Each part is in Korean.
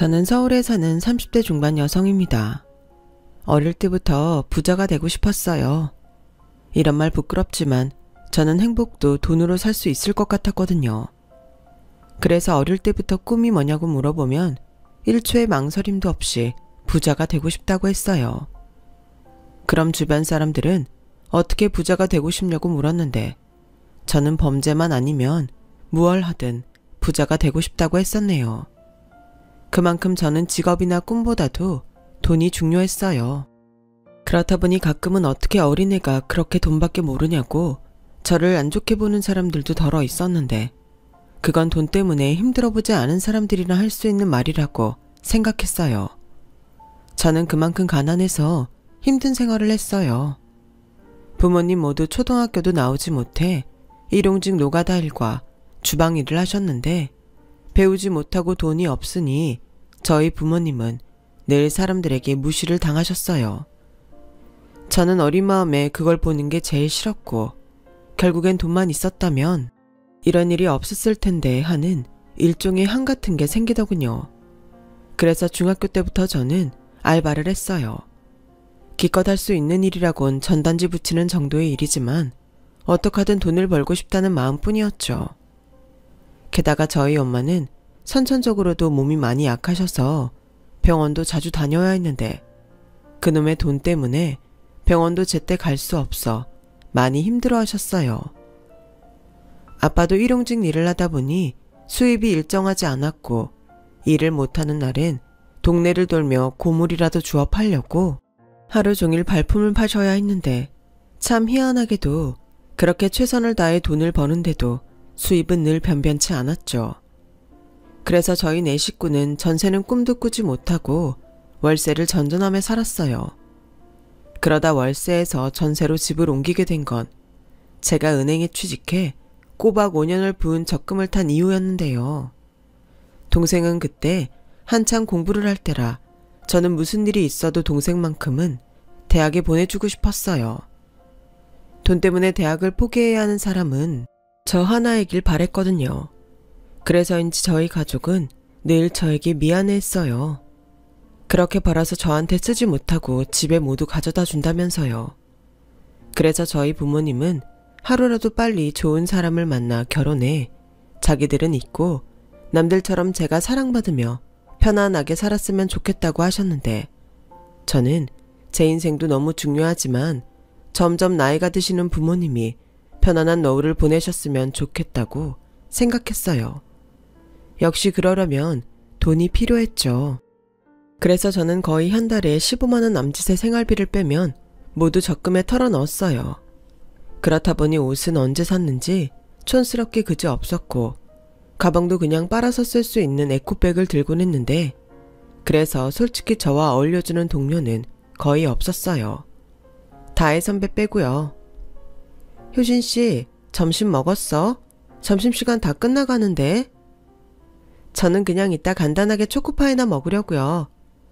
저는 서울에 사는 30대 중반 여성입니다. 어릴 때부터 부자가 되고 싶었어요. 이런 말 부끄럽지만 저는 행복도 돈으로 살 수 있을 것 같았거든요. 그래서 어릴 때부터 꿈이 뭐냐고 물어보면 1초의 망설임도 없이 부자가 되고 싶다고 했어요. 그럼 주변 사람들은 어떻게 부자가 되고 싶냐고 물었는데 저는 범죄만 아니면 무얼 하든 부자가 되고 싶다고 했었네요. 그만큼 저는 직업이나 꿈보다도 돈이 중요했어요. 그렇다 보니 가끔은 어떻게 어린애가 그렇게 돈밖에 모르냐고 저를 안 좋게 보는 사람들도 덜어 있었는데 그건 돈 때문에 힘들어보지 않은 사람들이나 할 수 있는 말이라고 생각했어요. 저는 그만큼 가난해서 힘든 생활을 했어요. 부모님 모두 초등학교도 나오지 못해 일용직 노가다 일과 주방 일을 하셨는데 배우지 못하고 돈이 없으니 저희 부모님은 늘 사람들에게 무시를 당하셨어요. 저는 어린 마음에 그걸 보는 게 제일 싫었고 결국엔 돈만 있었다면 이런 일이 없었을 텐데 하는 일종의 한 같은 게 생기더군요. 그래서 중학교 때부터 저는 알바를 했어요. 기껏 할 수 있는 일이라곤 전단지 붙이는 정도의 일이지만 어떡하든 돈을 벌고 싶다는 마음뿐이었죠. 게다가 저희 엄마는 선천적으로도 몸이 많이 약하셔서 병원도 자주 다녀야 했는데 그놈의 돈 때문에 병원도 제때 갈 수 없어 많이 힘들어 하셨어요. 아빠도 일용직 일을 하다 보니 수입이 일정하지 않았고 일을 못하는 날엔 동네를 돌며 고물이라도 주워 팔려고 하루 종일 발품을 파셔야 했는데 참 희한하게도 그렇게 최선을 다해 돈을 버는데도 수입은 늘 변변치 않았죠. 그래서 저희 네 식구는 전세는 꿈도 꾸지 못하고 월세를 전전하며 살았어요. 그러다 월세에서 전세로 집을 옮기게 된 건 제가 은행에 취직해 꼬박 5년을 부은 적금을 탄 이후였는데요. 동생은 그때 한창 공부를 할 때라 저는 무슨 일이 있어도 동생만큼은 대학에 보내주고 싶었어요. 돈 때문에 대학을 포기해야 하는 사람은 저 하나이길 바랬거든요. 그래서인지 저희 가족은 늘 저에게 미안해했어요. 그렇게 벌어서 저한테 쓰지 못하고 집에 모두 가져다 준다면서요. 그래서 저희 부모님은 하루라도 빨리 좋은 사람을 만나 결혼해 자기들은 있고 남들처럼 제가 사랑받으며 편안하게 살았으면 좋겠다고 하셨는데 저는 제 인생도 너무 중요하지만 점점 나이가 드시는 부모님이 편안한 노후를 보내셨으면 좋겠다고 생각했어요. 역시 그러려면 돈이 필요했죠. 그래서 저는 거의 한 달에 15만 원 남짓의 생활비를 빼면 모두 적금에 털어 넣었어요. 그렇다 보니 옷은 언제 샀는지 촌스럽게 그지 없었고 가방도 그냥 빨아서 쓸 수 있는 에코백을 들곤 했는데 그래서 솔직히 저와 어울려주는 동료는 거의 없었어요. 다혜 선배 빼고요. 효진씨, 점심 먹었어? 점심시간 다 끝나가는데? 저는 그냥 이따 간단하게 초코파이나 먹으려고요.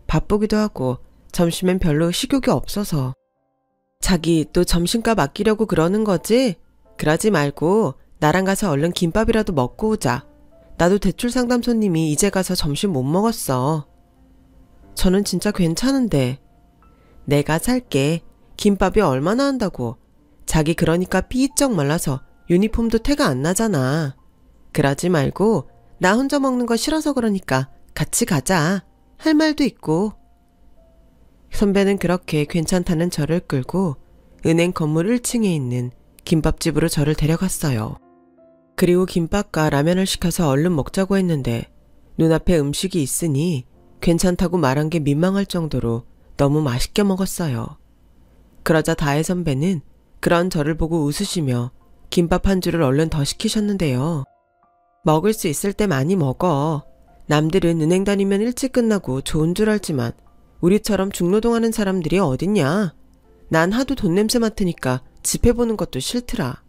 바쁘기도 하고 점심엔 별로 식욕이 없어서. 자기 또 점심값 아끼려고 그러는 거지? 그러지 말고 나랑 가서 얼른 김밥이라도 먹고 오자. 나도 대출 상담 손님이 이제 가서 점심 못 먹었어. 저는 진짜 괜찮은데. 내가 살게. 김밥이 얼마나 한다고. 자기 그러니까 삐쩍 말라서 유니폼도 태가 안 나잖아. 그러지 말고 나 혼자 먹는 거 싫어서 그러니까 같이 가자. 할 말도 있고. 선배는 그렇게 괜찮다는 저를 끌고 은행 건물 1층에 있는 김밥집으로 저를 데려갔어요. 그리고 김밥과 라면을 시켜서 얼른 먹자고 했는데 눈앞에 음식이 있으니 괜찮다고 말한 게 민망할 정도로 너무 맛있게 먹었어요. 그러자 다혜 선배는 그런 저를 보고 웃으시며 김밥 한 줄을 얼른 더 시키셨는데요. 먹을 수 있을 때 많이 먹어. 남들은 은행 다니면 일찍 끝나고 좋은 줄 알지만 우리처럼 중노동하는 사람들이 어딨냐. 난 하도 돈 냄새 맡으니까 집 해보는 것도 싫더라.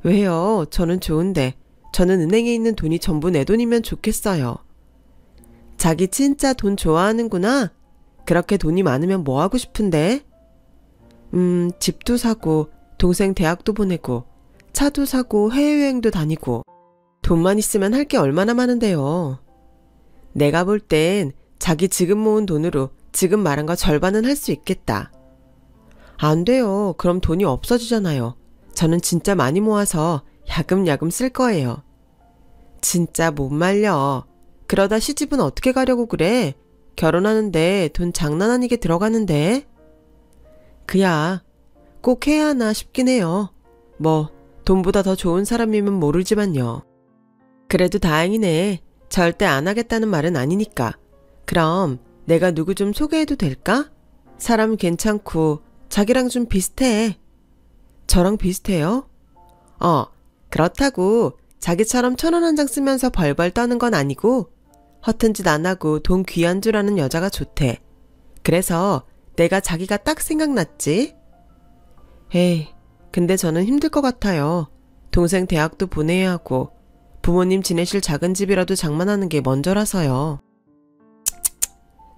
왜요? 저는 좋은데. 저는 은행에 있는 돈이 전부 내 돈이면 좋겠어요. 자기 진짜 돈 좋아하는구나. 그렇게 돈이 많으면 뭐 하고 싶은데? 집도 사고 동생 대학도 보내고 차도 사고 해외여행도 다니고 돈만 있으면 할 게 얼마나 많은데요. 내가 볼 땐 자기 지금 모은 돈으로 지금 말한 거 절반은 할 수 있겠다. 안 돼요. 그럼 돈이 없어지잖아요. 저는 진짜 많이 모아서 야금야금 쓸 거예요. 진짜 못 말려. 그러다 시집은 어떻게 가려고 그래? 결혼하는데 돈 장난 아니게 들어가는데. 그야 꼭 해야 하나 싶긴 해요. 뭐 돈보다 더 좋은 사람이면 모르지만요. 그래도 다행이네. 절대 안 하겠다는 말은 아니니까. 그럼 내가 누구 좀 소개해도 될까? 사람 괜찮고 자기랑 좀 비슷해. 저랑 비슷해요? 그렇다고 자기처럼 1,000원 한 장 쓰면서 벌벌 떠는 건 아니고 허튼 짓 안 하고 돈 귀한 줄 아는 여자가 좋대. 그래서 내가 자기가 딱 생각났지. 에이, 근데 저는 힘들 것 같아요. 동생 대학도 보내야 하고 부모님 지내실 작은 집이라도 장만하는 게 먼저라서요.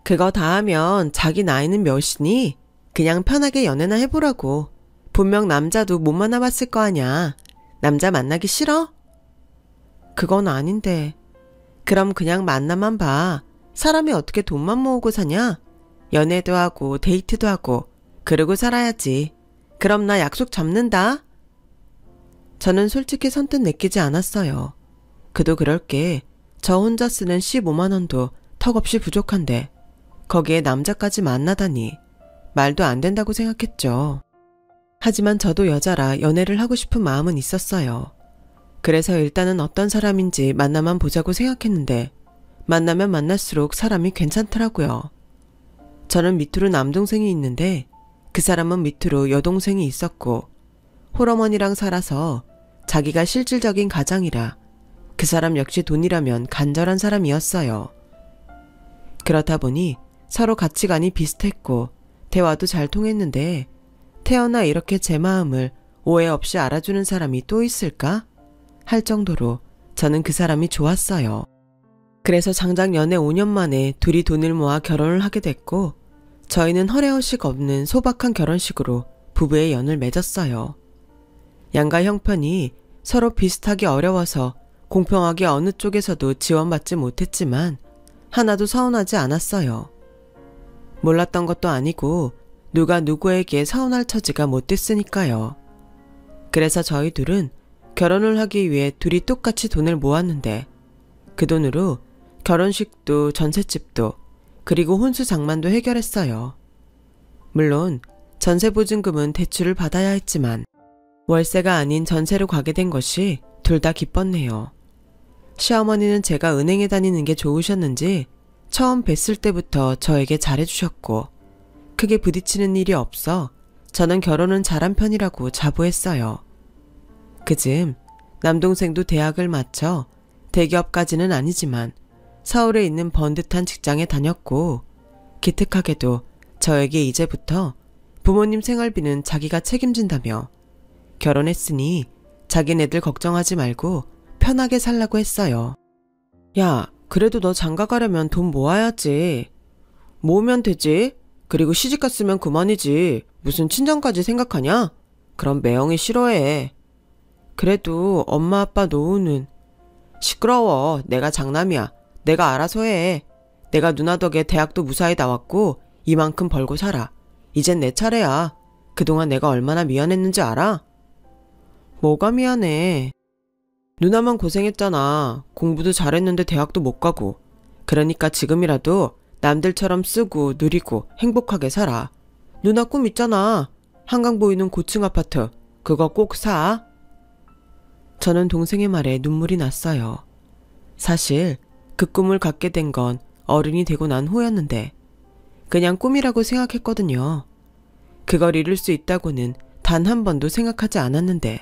그거 다 하면 자기 나이는 몇이니? 그냥 편하게 연애나 해보라고. 분명 남자도 못 만나봤을 거 아냐. 남자 만나기 싫어? 그건 아닌데. 그럼 그냥 만나만 봐. 사람이 어떻게 돈만 모으고 사냐? 연애도 하고 데이트도 하고 그러고 살아야지. 그럼 나 약속 잡는다. 저는 솔직히 선뜻 내키지 않았어요. 그도 그럴 게 저 혼자 쓰는 15만 원도 턱없이 부족한데 거기에 남자까지 만나다니 말도 안 된다고 생각했죠. 하지만 저도 여자라 연애를 하고 싶은 마음은 있었어요. 그래서 일단은 어떤 사람인지 만나만 보자고 생각했는데 만나면 만날수록 사람이 괜찮더라고요. 저는 밑으로 남동생이 있는데 그 사람은 밑으로 여동생이 있었고 홀어머니랑 살아서 자기가 실질적인 가장이라 그 사람 역시 돈이라면 간절한 사람이었어요. 그렇다 보니 서로 가치관이 비슷했고 대화도 잘 통했는데 태어나 이렇게 제 마음을 오해 없이 알아주는 사람이 또 있을까? 할 정도로 저는 그 사람이 좋았어요. 그래서 장작 연애 5년 만에 둘이 돈을 모아 결혼을 하게 됐고 저희는 허례허식 없는 소박한 결혼식으로 부부의 연을 맺었어요. 양가 형편이 서로 비슷하기 어려워서 공평하게 어느 쪽에서도 지원받지 못했지만 하나도 서운하지 않았어요. 몰랐던 것도 아니고 누가 누구에게 서운할 처지가 못 됐으니까요. 그래서 저희 둘은 결혼을 하기 위해 둘이 똑같이 돈을 모았는데 그 돈으로 결혼식도 전셋집도 그리고 혼수 장만도 해결했어요. 물론 전세보증금은 대출을 받아야 했지만 월세가 아닌 전세로 가게 된 것이 둘 다 기뻤네요. 시어머니는 제가 은행에 다니는 게 좋으셨는지 처음 뵀을 때부터 저에게 잘해주셨고 크게 부딪히는 일이 없어 저는 결혼은 잘한 편이라고 자부했어요. 그즈음 남동생도 대학을 마쳐 대기업까지는 아니지만 서울에 있는 번듯한 직장에 다녔고 기특하게도 저에게 이제부터 부모님 생활비는 자기가 책임진다며 결혼했으니 자기네들 걱정하지 말고 편하게 살라고 했어요. 야, 그래도 너 장가 가려면 돈 모아야지. 모으면 되지. 그리고 시집갔으면 그만이지. 무슨 친정까지 생각하냐? 그럼 매형이 싫어해. 그래도 엄마 아빠 노후는. 시끄러워. 내가 장남이야. 내가 알아서 해. 내가 누나 덕에 대학도 무사히 나왔고 이만큼 벌고 살아. 이젠 내 차례야. 그동안 내가 얼마나 미안했는지 알아? 뭐가 미안해. 누나만 고생했잖아. 공부도 잘했는데 대학도 못 가고. 그러니까 지금이라도 남들처럼 쓰고 누리고 행복하게 살아. 누나 꿈 있잖아. 한강 보이는 고층 아파트. 그거 꼭 사. 저는 동생의 말에 눈물이 났어요. 사실 그 꿈을 갖게 된 건 어른이 되고 난 후였는데 그냥 꿈이라고 생각했거든요. 그걸 이룰 수 있다고는 단 한 번도 생각하지 않았는데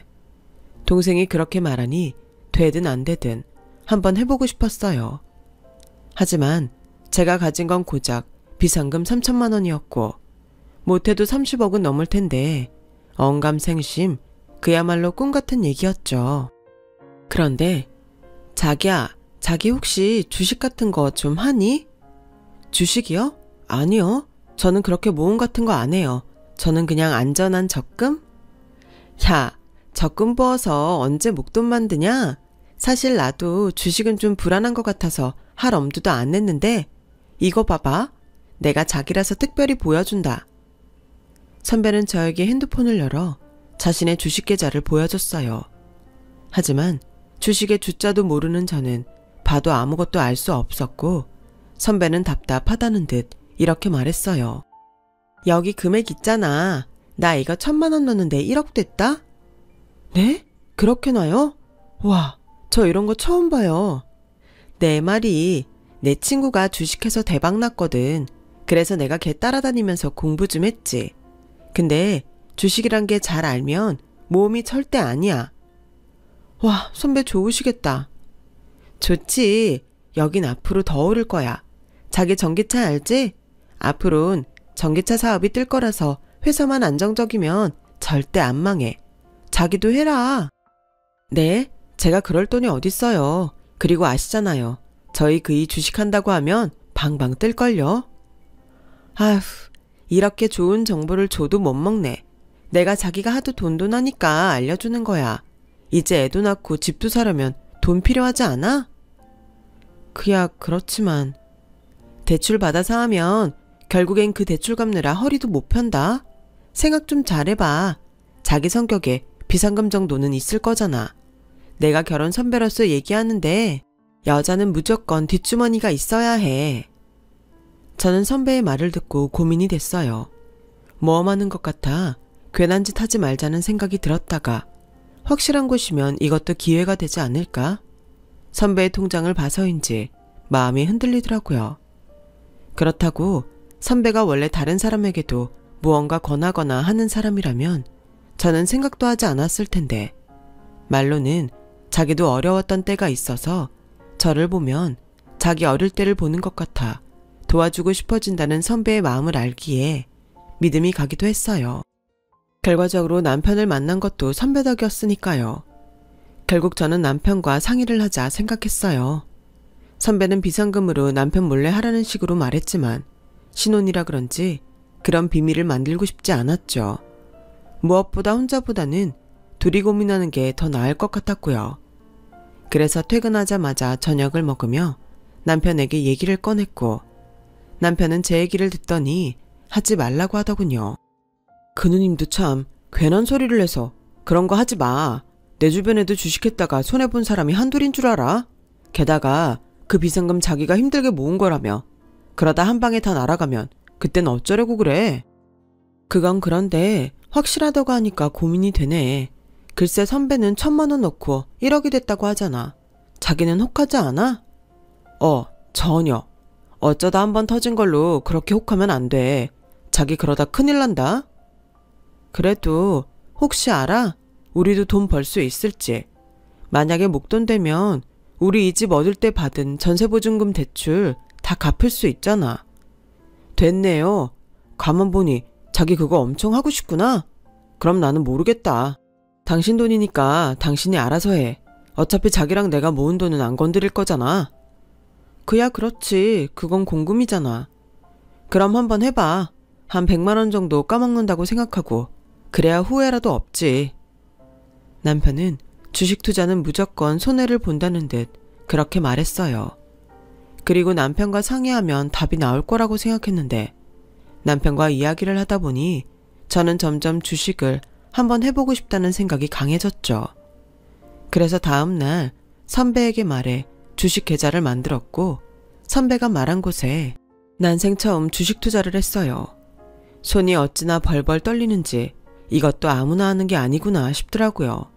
동생이 그렇게 말하니 되든 안 되든 한번 해보고 싶었어요. 하지만 제가 가진 건 고작 비상금 3천만 원이었고 못해도 30억은 넘을 텐데 언감생심 그야말로 꿈같은 얘기였죠. 그런데 자기야, 자기 혹시 주식 같은 거 좀 하니? 주식이요? 아니요. 저는 그렇게 모험 같은 거 안 해요. 저는 그냥 안전한 적금? 야, 적금 부어서 언제 목돈 만드냐? 사실 나도 주식은 좀 불안한 것 같아서 할 엄두도 안 냈는데 이거 봐봐. 내가 자기라서 특별히 보여준다. 선배는 저에게 핸드폰을 열어 자신의 주식 계좌를 보여줬어요. 하지만 주식의 주자도 모르는 저는 봐도 아무것도 알 수 없었고 선배는 답답하다는 듯 이렇게 말했어요. 여기 금액 있잖아. 나 이거 1,000만 원 넣는데 1억 됐다? 네? 그렇게나요? 와, 저 이런 거 처음 봐요. 내 말이 내 친구가 주식해서 대박 났거든. 그래서 내가 걔 따라다니면서 공부 좀 했지. 근데 주식이란 게 잘 알면 모험이 절대 아니야. 와, 선배 좋으시겠다. 좋지. 여긴 앞으로 더 오를 거야. 자기 전기차 알지? 앞으론 전기차 사업이 뜰 거라서 회사만 안정적이면 절대 안 망해. 자기도 해라. 네, 제가 그럴 돈이 어딨어요. 그리고 아시잖아요. 저희 그이 주식한다고 하면 방방 뜰걸요. 아휴, 이렇게 좋은 정보를 줘도 못 먹네. 내가 자기가 하도 돈돈하니까 알려주는 거야. 이제 애도 낳고 집도 사려면 돈 필요하지 않아? 그야 그렇지만 대출 받아서 하면 결국엔 그 대출 갚느라 허리도 못 편다. 생각 좀 잘해봐. 자기 성격에 비상금 정도는 있을 거잖아. 내가 결혼 선배로서 얘기하는데 여자는 무조건 뒷주머니가 있어야 해. 저는 선배의 말을 듣고 고민이 됐어요. 모험하는 것 같아 괜한 짓 하지 말자는 생각이 들었다가 확실한 곳이면 이것도 기회가 되지 않을까? 선배의 통장을 봐서인지 마음이 흔들리더라고요. 그렇다고 선배가 원래 다른 사람에게도 무언가 권하거나 하는 사람이라면 저는 생각도 하지 않았을 텐데 말로는 자기도 어려웠던 때가 있어서 저를 보면 자기 어릴 때를 보는 것 같아 도와주고 싶어진다는 선배의 마음을 알기에 믿음이 가기도 했어요. 결과적으로 남편을 만난 것도 선배 덕이었으니까요. 결국 저는 남편과 상의를 하자 생각했어요. 선배는 비상금으로 남편 몰래 하라는 식으로 말했지만 신혼이라 그런지 그런 비밀을 만들고 싶지 않았죠. 무엇보다 혼자보다는 둘이 고민하는 게 더 나을 것 같았고요. 그래서 퇴근하자마자 저녁을 먹으며 남편에게 얘기를 꺼냈고 남편은 제 얘기를 듣더니 하지 말라고 하더군요. 그 누님도 참 괜한 소리를 해서 그런 거 하지 마. 내 주변에도 주식했다가 손해본 사람이 한둘인 줄 알아? 게다가 그 비상금 자기가 힘들게 모은 거라며. 그러다 한 방에 다 날아가면 그땐 어쩌려고 그래? 그건 그런데 확실하다고 하니까 고민이 되네. 글쎄 선배는 1,000만 원 넣고 1억이 됐다고 하잖아. 자기는 혹하지 않아? 전혀. 어쩌다 한번 터진 걸로 그렇게 혹하면 안 돼. 자기 그러다 큰일 난다. 그래도 혹시 알아? 우리도 돈 벌 수 있을지. 만약에 목돈 되면 우리 이 집 얻을 때 받은 전세보증금 대출 다 갚을 수 있잖아. 됐네요. 가만 보니 자기 그거 엄청 하고 싶구나. 그럼 나는 모르겠다. 당신 돈이니까 당신이 알아서 해. 어차피 자기랑 내가 모은 돈은 안 건드릴 거잖아. 그야 그렇지. 그건 공금이잖아. 그럼 한번 해봐. 한 100만 원 정도 까먹는다고 생각하고 그래야 후회라도 없지. 남편은 주식 투자는 무조건 손해를 본다는 듯 그렇게 말했어요. 그리고 남편과 상의하면 답이 나올 거라고 생각했는데 남편과 이야기를 하다 보니 저는 점점 주식을 한번 해보고 싶다는 생각이 강해졌죠. 그래서 다음날 선배에게 말해 주식 계좌를 만들었고 선배가 말한 곳에 난생 처음 주식 투자를 했어요. 손이 어찌나 벌벌 떨리는지 이것도 아무나 하는 게 아니구나 싶더라고요.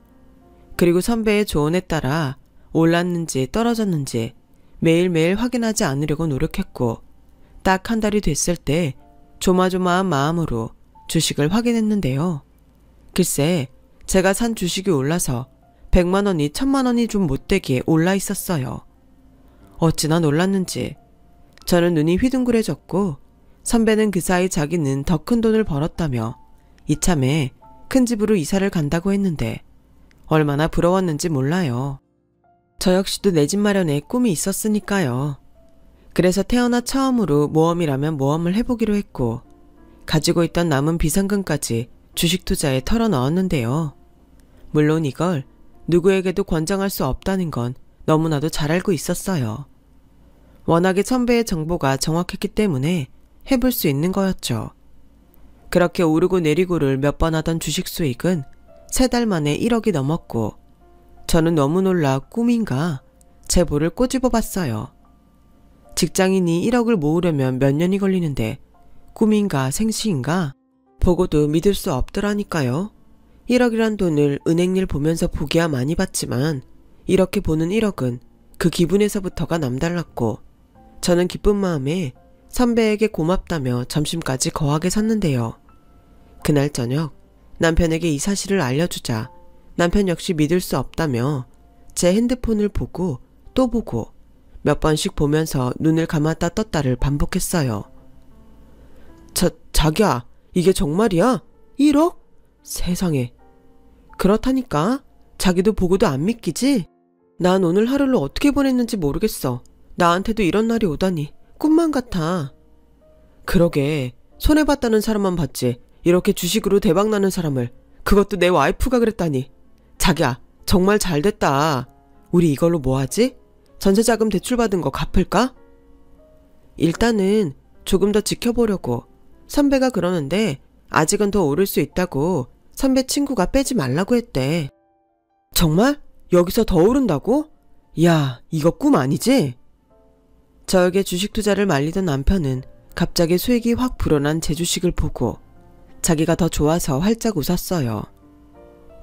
그리고 선배의 조언에 따라 올랐는지 떨어졌는지 매일매일 확인하지 않으려고 노력했고 딱 한 달이 됐을 때 조마조마한 마음으로 주식을 확인했는데요. 글쎄 제가 산 주식이 올라서 100만 원이 1,000만 원이 좀 못되게 올라 있었어요. 어찌나 놀랐는지 저는 눈이 휘둥그레졌고 선배는 그 사이 자기는 더 큰 돈을 벌었다며 이참에 큰 집으로 이사를 간다고 했는데 얼마나 부러웠는지 몰라요. 저 역시도 내 집 마련에 꿈이 있었으니까요. 그래서 태어나 처음으로 모험이라면 모험을 해보기로 했고 가지고 있던 남은 비상금까지 주식 투자에 털어 넣었는데요. 물론 이걸 누구에게도 권장할 수 없다는 건 너무나도 잘 알고 있었어요. 워낙에 선배의 정보가 정확했기 때문에 해볼 수 있는 거였죠. 그렇게 오르고 내리고를 몇 번 하던 주식 수익은 3달 만에 1억이 넘었고 저는 너무 놀라 꿈인가 제보를 꼬집어 봤어요. 직장인이 1억을 모으려면 몇 년이 걸리는데 꿈인가 생시인가 보고도 믿을 수 없더라니까요. 1억이란 돈을 은행일 보면서 보기야 많이 봤지만 이렇게 보는 1억은 그 기분에서부터가 남달랐고 저는 기쁜 마음에 선배에게 고맙다며 점심까지 거하게 샀는데요. 그날 저녁 남편에게 이 사실을 알려주자 남편 역시 믿을 수 없다며 제 핸드폰을 보고 또 보고 몇 번씩 보면서 눈을 감았다 떴다를 반복했어요. 자기야, 이게 정말이야? 1억? 세상에. 그렇다니까. 자기도 보고도 안 믿기지? 난 오늘 하루를 어떻게 보냈는지 모르겠어. 나한테도 이런 날이 오다니 꿈만 같아. 그러게, 손해봤다는 사람만 봤지 이렇게 주식으로 대박나는 사람을, 그것도 내 와이프가 그랬다니. 자기야, 정말 잘됐다. 우리 이걸로 뭐 하지? 전세자금 대출받은 거 갚을까? 일단은 조금 더 지켜보려고. 선배가 그러는데 아직은 더 오를 수 있다고 선배 친구가 빼지 말라고 했대. 정말? 여기서 더 오른다고? 야, 이거 꿈 아니지? 저에게 주식 투자를 말리던 남편은 갑자기 수익이 확 불어난 제 주식을 보고 자기가 더 좋아서 활짝 웃었어요.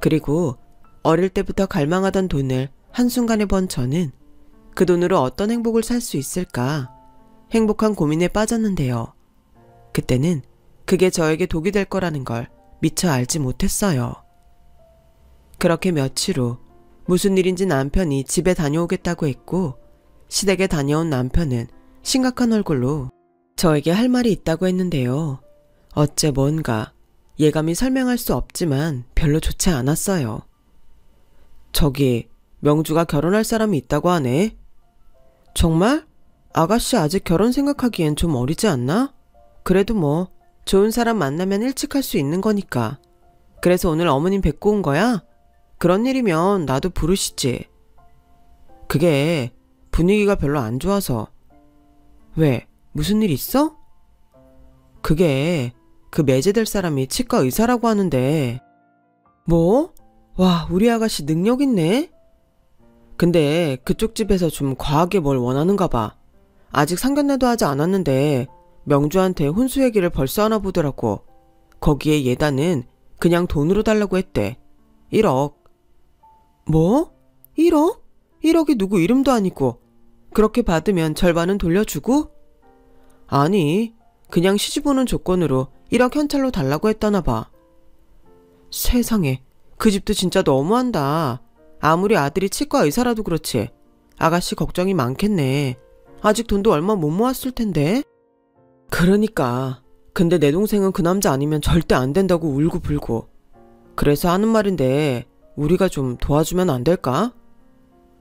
그리고 어릴 때부터 갈망하던 돈을 한순간에 번 저는 그 돈으로 어떤 행복을 살 수 있을까 행복한 고민에 빠졌는데요. 그때는 그게 저에게 독이 될 거라는 걸 미처 알지 못했어요. 그렇게 며칠 후 무슨 일인지 남편이 집에 다녀오겠다고 했고 시댁에 다녀온 남편은 심각한 얼굴로 저에게 할 말이 있다고 했는데요. 어째 뭔가 예감이 설명할 수 없지만 별로 좋지 않았어요. 저기 명주가 결혼할 사람이 있다고 하네. 정말? 아가씨 아직 결혼 생각하기엔 좀 어리지 않나? 그래도 뭐 좋은 사람 만나면 일찍 할 수 있는 거니까. 그래서 오늘 어머님 뵙고 온 거야? 그런 일이면 나도 부르시지. 그게 분위기가 별로 안 좋아서. 왜? 무슨 일 있어? 그게 그 매제될 사람이 치과 의사라고 하는데. 뭐? 와, 우리 아가씨 능력 있네? 근데 그쪽 집에서 좀 과하게 뭘 원하는가 봐. 아직 상견례도 하지 않았는데 명주한테 혼수 얘기를 벌써 하나 보더라고. 거기에 예단은 그냥 돈으로 달라고 했대. 1억. 뭐? 1억? 1억이 누구 이름도 아니고 그렇게 받으면 절반은 돌려주고? 아니, 그냥 시집 오는 조건으로 1억 현찰로 달라고 했다나 봐. 세상에, 그 집도 진짜 너무한다. 아무리 아들이 치과 의사라도 그렇지 아가씨 걱정이 많겠네. 아직 돈도 얼마 못 모았을 텐데. 그러니까. 근데 내 동생은 그 남자 아니면 절대 안 된다고 울고불고. 그래서 하는 말인데 우리가 좀 도와주면 안 될까?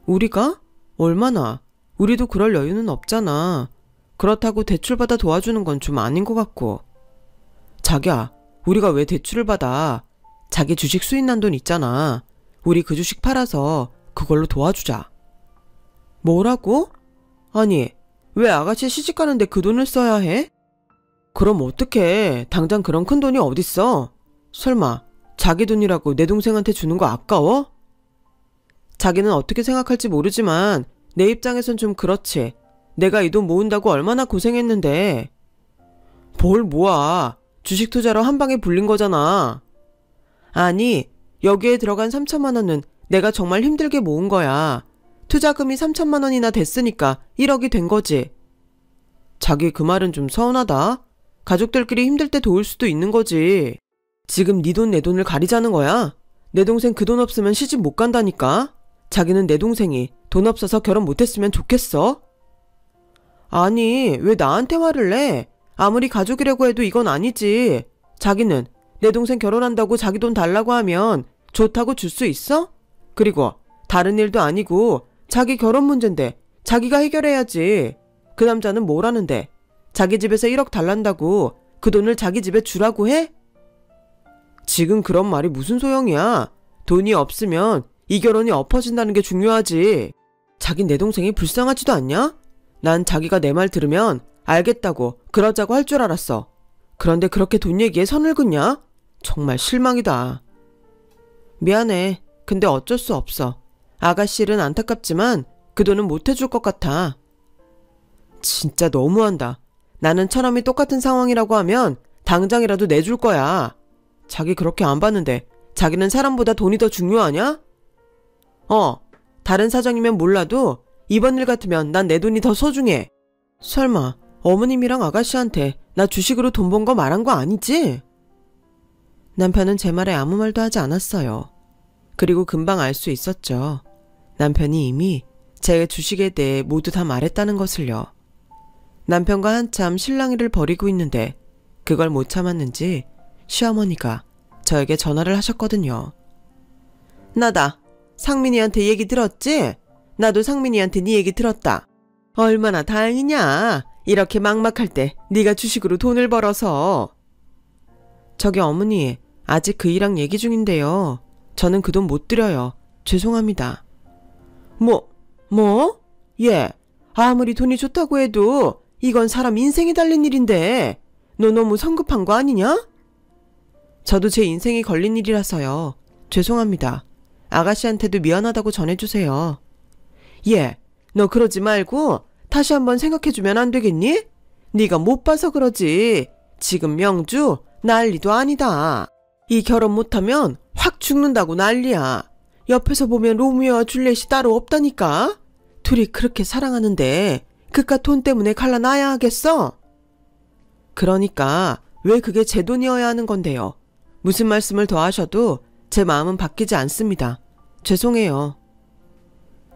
우리가? 얼마나? 우리도 그럴 여유는 없잖아. 그렇다고 대출받아 도와주는 건 좀 아닌 것 같고. 자기야, 우리가 왜 대출을 받아? 자기 주식 수익 난 돈 있잖아. 우리 그 주식 팔아서 그걸로 도와주자. 뭐라고? 아니, 왜 아가씨 시집가는데 그 돈을 써야 해? 그럼 어떡해. 당장 그런 큰 돈이 어딨어? 설마 자기 돈이라고 내 동생한테 주는 거 아까워? 자기는 어떻게 생각할지 모르지만 내 입장에선 좀 그렇지. 내가 이 돈 모은다고 얼마나 고생했는데. 뭘 모아. 주식 투자로 한 방에 불린 거잖아. 아니, 여기에 들어간 3천만 원은 내가 정말 힘들게 모은 거야. 투자금이 3천만 원이나 됐으니까 1억이 된 거지. 자기 그 말은 좀 서운하다. 가족들끼리 힘들 때 도울 수도 있는 거지. 지금 네 돈 내 돈을 가리자는 거야? 내 동생 그 돈 없으면 시집 못 간다니까. 자기는 내 동생이 돈 없어서 결혼 못했으면 좋겠어? 아니, 왜 나한테 화를 내? 아무리 가족이라고 해도 이건 아니지. 자기는 내 동생 결혼한다고 자기 돈 달라고 하면 좋다고 줄 수 있어? 그리고 다른 일도 아니고 자기 결혼 문제인데 자기가 해결해야지. 그 남자는 뭐라는데? 자기 집에서 1억 달란다고 그 돈을 자기 집에 주라고 해? 지금 그런 말이 무슨 소용이야. 돈이 없으면 이 결혼이 엎어진다는 게 중요하지. 자긴 내 동생이 불쌍하지도 않냐? 난 자기가 내 말 들으면 알겠다고 그러자고 할 줄 알았어. 그런데 그렇게 돈 얘기에 선을 긋냐? 정말 실망이다. 미안해. 근데 어쩔 수 없어. 아가씨 일은 안타깝지만 그 돈은 못 해줄 것 같아. 진짜 너무한다. 나는 처남이 똑같은 상황이라고 하면 당장이라도 내줄 거야. 자기 그렇게 안 봤는데 자기는 사람보다 돈이 더 중요하냐? 다른 사정이면 몰라도 이번 일 같으면 난 내 돈이 더 소중해. 설마 어머님이랑 아가씨한테 나 주식으로 돈 번 거 말한 거 아니지? 남편은 제 말에 아무 말도 하지 않았어요. 그리고 금방 알 수 있었죠. 남편이 이미 제 주식에 대해 모두 다 말했다는 것을요. 남편과 한참 실랑이를 벌이고 있는데 그걸 못 참았는지 시어머니가 저에게 전화를 하셨거든요. 나다. 상민이한테 얘기 들었지? 나도 상민이한테 네 얘기 들었다. 얼마나 다행이냐. 이렇게 막막할 때 네가 주식으로 돈을 벌어서. 저기 어머니, 아직 그 일랑 얘기 중인데요. 저는 그 돈 못 드려요. 죄송합니다. 뭐? 예. 아무리 돈이 좋다고 해도 이건 사람 인생이 달린 일인데 너 너무 성급한 거 아니냐? 저도 제 인생이 걸린 일이라서요. 죄송합니다. 아가씨한테도 미안하다고 전해주세요. 예, 너 그러지 말고 다시 한번 생각해주면 안 되겠니? 네가 못 봐서 그러지. 지금 명주 난리도 아니다. 이 결혼 못하면 확 죽는다고 난리야. 옆에서 보면 로미오와 줄리엣이 따로 없다니까. 둘이 그렇게 사랑하는데 그깟 돈 때문에 갈라놔야 하겠어? 그러니까 왜 그게 제 돈이어야 하는 건데요. 무슨 말씀을 더 하셔도 제 마음은 바뀌지 않습니다. 죄송해요.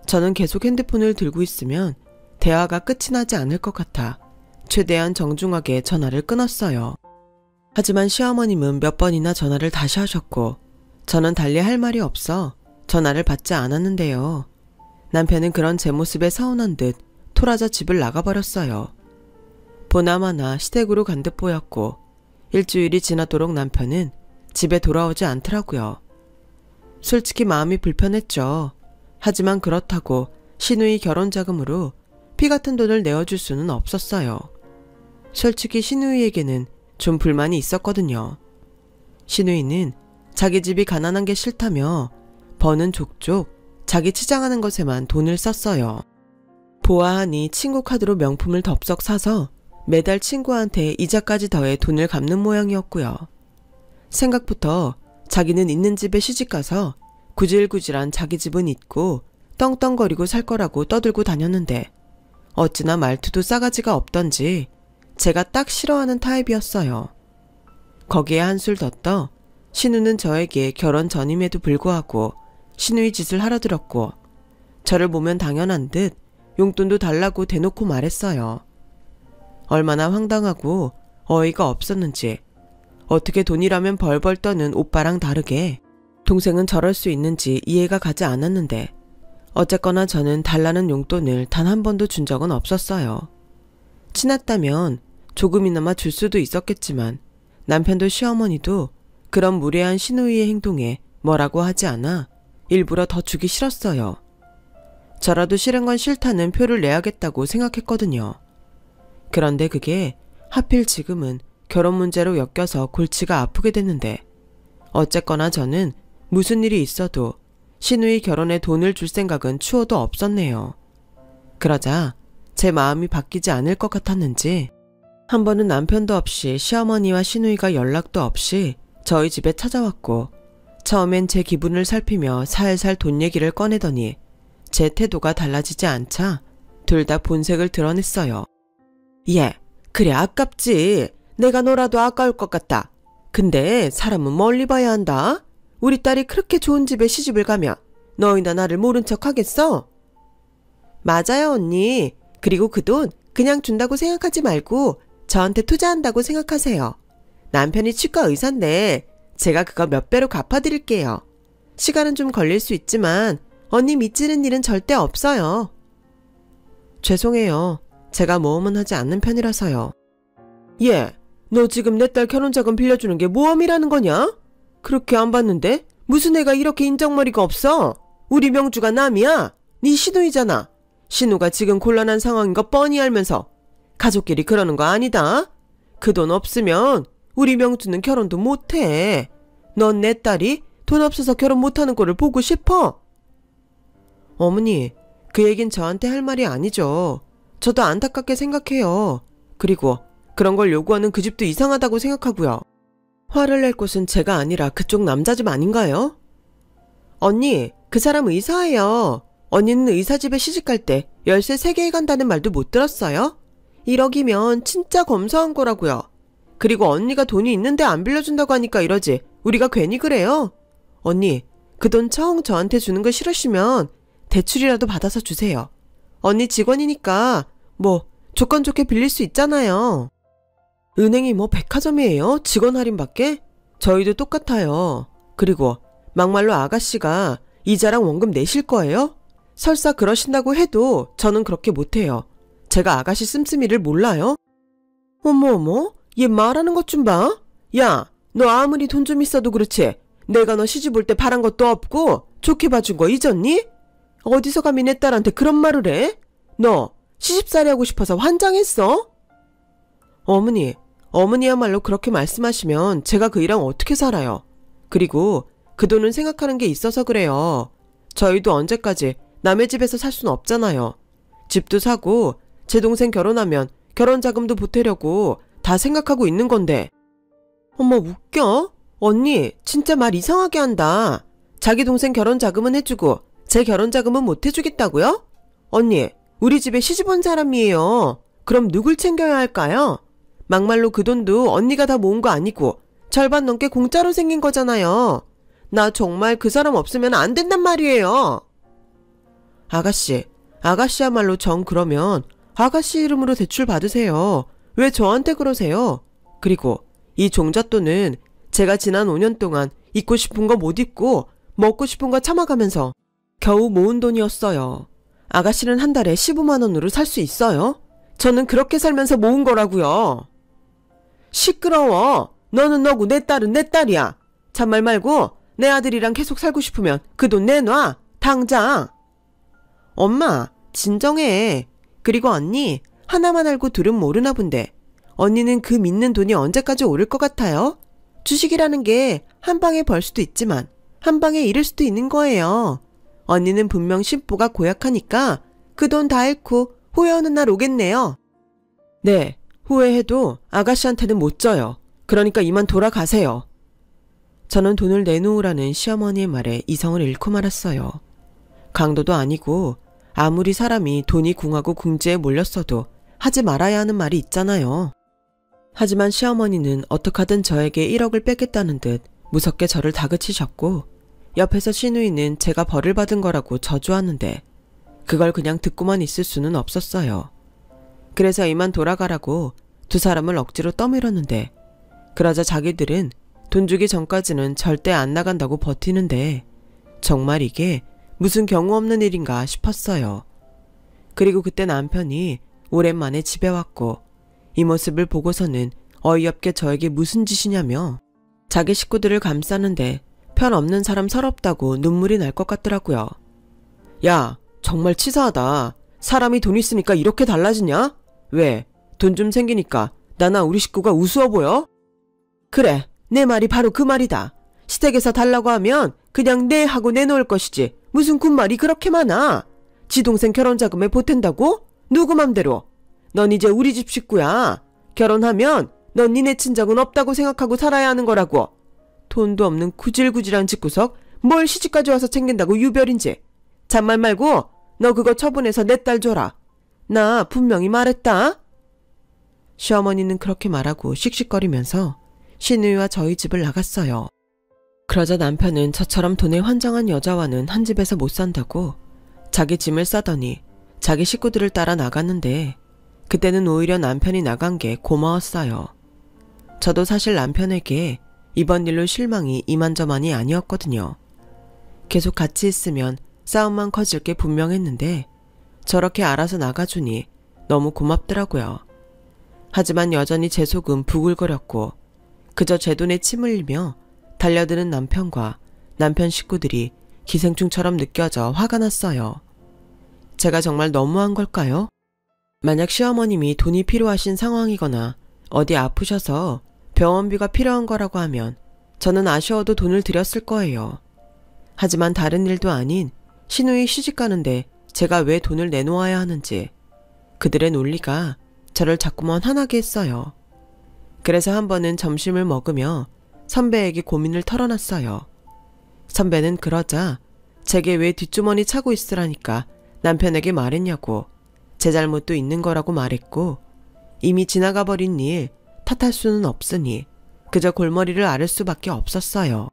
저는 계속 핸드폰을 들고 있으면 대화가 끝이 나지 않을 것 같아 최대한 정중하게 전화를 끊었어요. 하지만 시어머님은 몇 번이나 전화를 다시 하셨고 저는 달리 할 말이 없어 전화를 받지 않았는데요. 남편은 그런 제 모습에 서운한 듯 토라져 집을 나가버렸어요. 보나마나 시댁으로 간 듯 보였고 일주일이 지나도록 남편은 집에 돌아오지 않더라고요. 솔직히 마음이 불편했죠. 하지만 그렇다고 시누이 결혼 자금으로 피 같은 돈을 내어줄 수는 없었어요. 솔직히 시누이에게는 좀 불만이 있었거든요. 시누이는 자기 집이 가난한 게 싫다며 버는 족족 자기 치장하는 것에만 돈을 썼어요. 보아하니 친구 카드로 명품을 덥석 사서 매달 친구한테 이자까지 더해 돈을 갚는 모양이었고요. 생각부터 자기는 있는 집에 시집가서 구질구질한 자기 집은 있고 떵떵거리고 살 거라고 떠들고 다녔는데 어찌나 말투도 싸가지가 없던지 제가 딱 싫어하는 타입이었어요. 거기에 한술 더 떠 신우는 저에게 결혼 전임에도 불구하고 시누이 짓을 하러 들었고 저를 보면 당연한 듯 용돈도 달라고 대놓고 말했어요. 얼마나 황당하고 어이가 없었는지 어떻게 돈이라면 벌벌 떠는 오빠랑 다르게 동생은 저럴 수 있는지 이해가 가지 않았는데 어쨌거나 저는 달라는 용돈을 단 한 번도 준 적은 없었어요. 친했다면 조금이나마 줄 수도 있었겠지만 남편도 시어머니도 그런 무례한 시누이의 행동에 뭐라고 하지 않아 일부러 더 주기 싫었어요. 저라도 싫은 건 싫다는 표를 내야겠다고 생각했거든요. 그런데 그게 하필 지금은 결혼 문제로 엮여서 골치가 아프게 됐는데 어쨌거나 저는 무슨 일이 있어도 시누이 결혼에 돈을 줄 생각은 추호도 없었네요. 그러자 제 마음이 바뀌지 않을 것 같았는지 한 번은 남편도 없이 시어머니와 시누이가 연락도 없이 저희 집에 찾아왔고 처음엔 제 기분을 살피며 살살 돈 얘기를 꺼내더니 제 태도가 달라지지 않자 둘 다 본색을 드러냈어요. 예, 그래 아깝지. 내가 놀아도 아까울 것 같다. 근데 사람은 멀리 봐야 한다. 우리 딸이 그렇게 좋은 집에 시집을 가면 너희나 나를 모른 척 하겠어? 맞아요 언니. 그리고 그 돈 그냥 준다고 생각하지 말고 저한테 투자한다고 생각하세요. 남편이 치과 의사인데 제가 그거 몇 배로 갚아드릴게요. 시간은 좀 걸릴 수 있지만 언니 미치는 일은 절대 없어요. 죄송해요. 제가 모험은 하지 않는 편이라서요. 예, 너 지금 내 딸 결혼자금 빌려주는 게 모험이라는 거냐? 그렇게 안 봤는데 무슨 애가 이렇게 인정머리가 없어? 우리 명주가 남이야? 네 시누이잖아. 신우가 지금 곤란한 상황인 거 뻔히 알면서 가족끼리 그러는 거 아니다. 그 돈 없으면 우리 명주는 결혼도 못해. 넌 내 딸이 돈 없어서 결혼 못하는 꼴을 보고 싶어? 어머니, 그 얘긴 저한테 할 말이 아니죠. 저도 안타깝게 생각해요. 그리고 그런 걸 요구하는 그 집도 이상하다고 생각하고요. 화를 낼 곳은 제가 아니라 그쪽 남자 집 아닌가요? 언니, 그 사람 의사예요. 언니는 의사 집에 시집갈 때 열쇠 3개 간다는 말도 못 들었어요? 1억이면 진짜 검소한 거라고요. 그리고 언니가 돈이 있는데 안 빌려준다고 하니까 이러지. 우리가 괜히 그래요? 언니, 그 돈 청 저한테 주는 거 싫으시면 대출이라도 받아서 주세요. 언니 직원이니까 뭐 조건 좋게 빌릴 수 있잖아요. 은행이 뭐 백화점이에요? 직원 할인밖에? 저희도 똑같아요. 그리고 막말로 아가씨가 이자랑 원금 내실 거예요? 설사 그러신다고 해도 저는 그렇게 못해요. 제가 아가씨 씀씀이를 몰라요? 어머, 얘 말하는 것 좀 봐. 야, 너 아무리 돈 좀 있어도 그렇지. 내가 너 시집 올 때 바란 것도 없고 좋게 봐준 거 잊었니? 어디서 감히 내 딸한테 그런 말을 해? 너 시집살이 하고 싶어서 환장했어? 어머니야말로 그렇게 말씀하시면 제가 그 일랑 어떻게 살아요? 그리고 그 돈은 생각하는 게 있어서 그래요. 저희도 언제까지 남의 집에서 살 수는 없잖아요. 집도 사고 제 동생 결혼하면 결혼 자금도 보태려고 다 생각하고 있는 건데. 어머, 웃겨? 언니 진짜 말 이상하게 한다. 자기 동생 결혼 자금은 해주고 제 결혼 자금은 못 해주겠다고요? 언니, 우리 집에 시집 온 사람이에요. 그럼 누굴 챙겨야 할까요? 막말로 그 돈도 언니가 다 모은 거 아니고 절반 넘게 공짜로 생긴 거잖아요. 나 정말 그 사람 없으면 안 된단 말이에요. 아가씨야말로 정 그러면 아가씨 이름으로 대출 받으세요. 왜 저한테 그러세요? 그리고 이 종잣돈은 제가 지난 5년 동안 입고 싶은 거 못 입고 먹고 싶은 거 참아가면서 겨우 모은 돈이었어요. 아가씨는 한 달에 15만 원으로 살 수 있어요? 저는 그렇게 살면서 모은 거라고요. 시끄러워. 너는 너고 내 딸은 내 딸이야. 잔말 말고 내 아들이랑 계속 살고 싶으면 그 돈 내놔. 당장. 엄마, 진정해. 그리고 언니, 하나만 알고 둘은 모르나 본데 언니는 그 믿는 돈이 언제까지 오를 것 같아요? 주식이라는 게 한 방에 벌 수도 있지만 한 방에 잃을 수도 있는 거예요. 언니는 분명 심보가 고약하니까 그 돈 다 잃고 후회하는 날 오겠네요. 네, 후회해도 아가씨한테는 못 져요. 그러니까 이만 돌아가세요. 저는 돈을 내놓으라는 시어머니의 말에 이성을 잃고 말았어요. 강도도 아니고 아무리 사람이 돈이 궁하고 궁지에 몰렸어도 하지 말아야 하는 말이 있잖아요. 하지만 시어머니는 어떡하든 저에게 1억을 뺏겠다는 듯 무섭게 저를 다그치셨고 옆에서 시누이는 제가 벌을 받은 거라고 저주하는데 그걸 그냥 듣고만 있을 수는 없었어요. 그래서 이만 돌아가라고 두 사람을 억지로 떠밀었는데 그러자 자기들은 돈 주기 전까지는 절대 안 나간다고 버티는데 정말 이게 무슨 경우 없는 일인가 싶었어요. 그리고 그때 남편이 오랜만에 집에 왔고 이 모습을 보고서는 어이없게 저에게 무슨 짓이냐며 자기 식구들을 감싸는데 편 없는 사람 서럽다고 눈물이 날 것 같더라고요. 야, 정말 치사하다. 사람이 돈 있으니까 이렇게 달라지냐? 왜? 돈 좀 생기니까 나나 우리 식구가 우스워 보여? 그래, 내 말이 바로 그 말이다. 시댁에서 달라고 하면 그냥 네 하고 내놓을 것이지 무슨 군말이 그렇게 많아. 지 동생 결혼 자금에 보탠다고? 누구 맘대로. 넌 이제 우리 집 식구야. 결혼하면 넌 니네 친정은 없다고 생각하고 살아야 하는 거라고. 돈도 없는 구질구질한 집구석 뭘 시집까지 와서 챙긴다고 유별인지. 잔말 말고 너 그거 처분해서 내 딸 줘라. 나 분명히 말했다. 시어머니는 그렇게 말하고 씩씩거리면서 시누이와 저희 집을 나갔어요. 그러자 남편은 저처럼 돈에 환장한 여자와는 한 집에서 못 산다고 자기 짐을 싸더니 자기 식구들을 따라 나갔는데 그때는 오히려 남편이 나간 게 고마웠어요. 저도 사실 남편에게 이번 일로 실망이 이만저만이 아니었거든요. 계속 같이 있으면 싸움만 커질 게 분명했는데 저렇게 알아서 나가주니 너무 고맙더라고요. 하지만 여전히 제 속은 부글거렸고 그저 제 돈에 침 흘리며 달려드는 남편과 남편 식구들이 기생충처럼 느껴져 화가 났어요. 제가 정말 너무한 걸까요? 만약 시어머님이 돈이 필요하신 상황이거나 어디 아프셔서 병원비가 필요한 거라고 하면 저는 아쉬워도 돈을 드렸을 거예요. 하지만 다른 일도 아닌 시누이 시집 가는데 제가 왜 돈을 내놓아야 하는지 그들의 논리가 저를 자꾸만 화나게 했어요. 그래서 한 번은 점심을 먹으며 선배에게 고민을 털어놨어요. 선배는 그러자 제게 왜 뒷주머니 차고 있으라니까 남편에게 말했냐고 제 잘못도 있는 거라고 말했고 이미 지나가 버린 일 탓할 수는 없으니 그저 골머리를 앓을 수밖에 없었어요.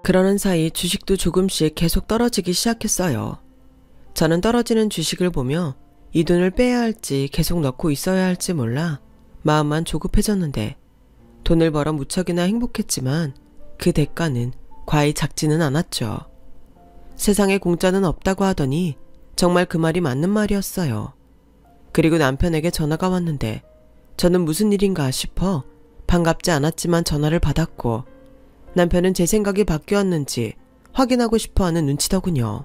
그러는 사이 주식도 조금씩 계속 떨어지기 시작했어요. 저는 떨어지는 주식을 보며 이 돈을 빼야 할지 계속 넣고 있어야 할지 몰라 마음만 조급해졌는데 돈을 벌어 무척이나 행복했지만 그 대가는 과히 작지는 않았죠. 세상에 공짜는 없다고 하더니 정말 그 말이 맞는 말이었어요. 그리고 남편에게 전화가 왔는데 저는 무슨 일인가 싶어 반갑지 않았지만 전화를 받았고 남편은 제 생각이 바뀌었는지 확인하고 싶어하는 눈치더군요.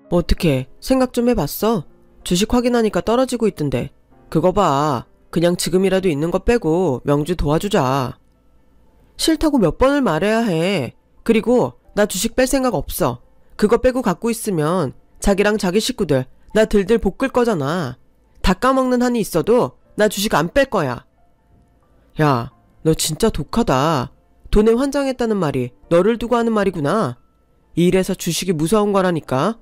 어떻게 생각 좀 해봤어? 주식 확인하니까 떨어지고 있던데 그거 봐. 그냥 지금이라도 있는 거 빼고 명주 도와주자. 싫다고 몇 번을 말해야 해. 그리고 나 주식 뺄 생각 없어. 그거 빼고 갖고 있으면 자기랑 자기 식구들 나 들들 볶을 거잖아. 다 까먹는 한이 있어도 나 주식 안 뺄 거야. 야, 너 진짜 독하다. 돈에 환장했다는 말이 너를 두고 하는 말이구나. 이래서 주식이 무서운 거라니까.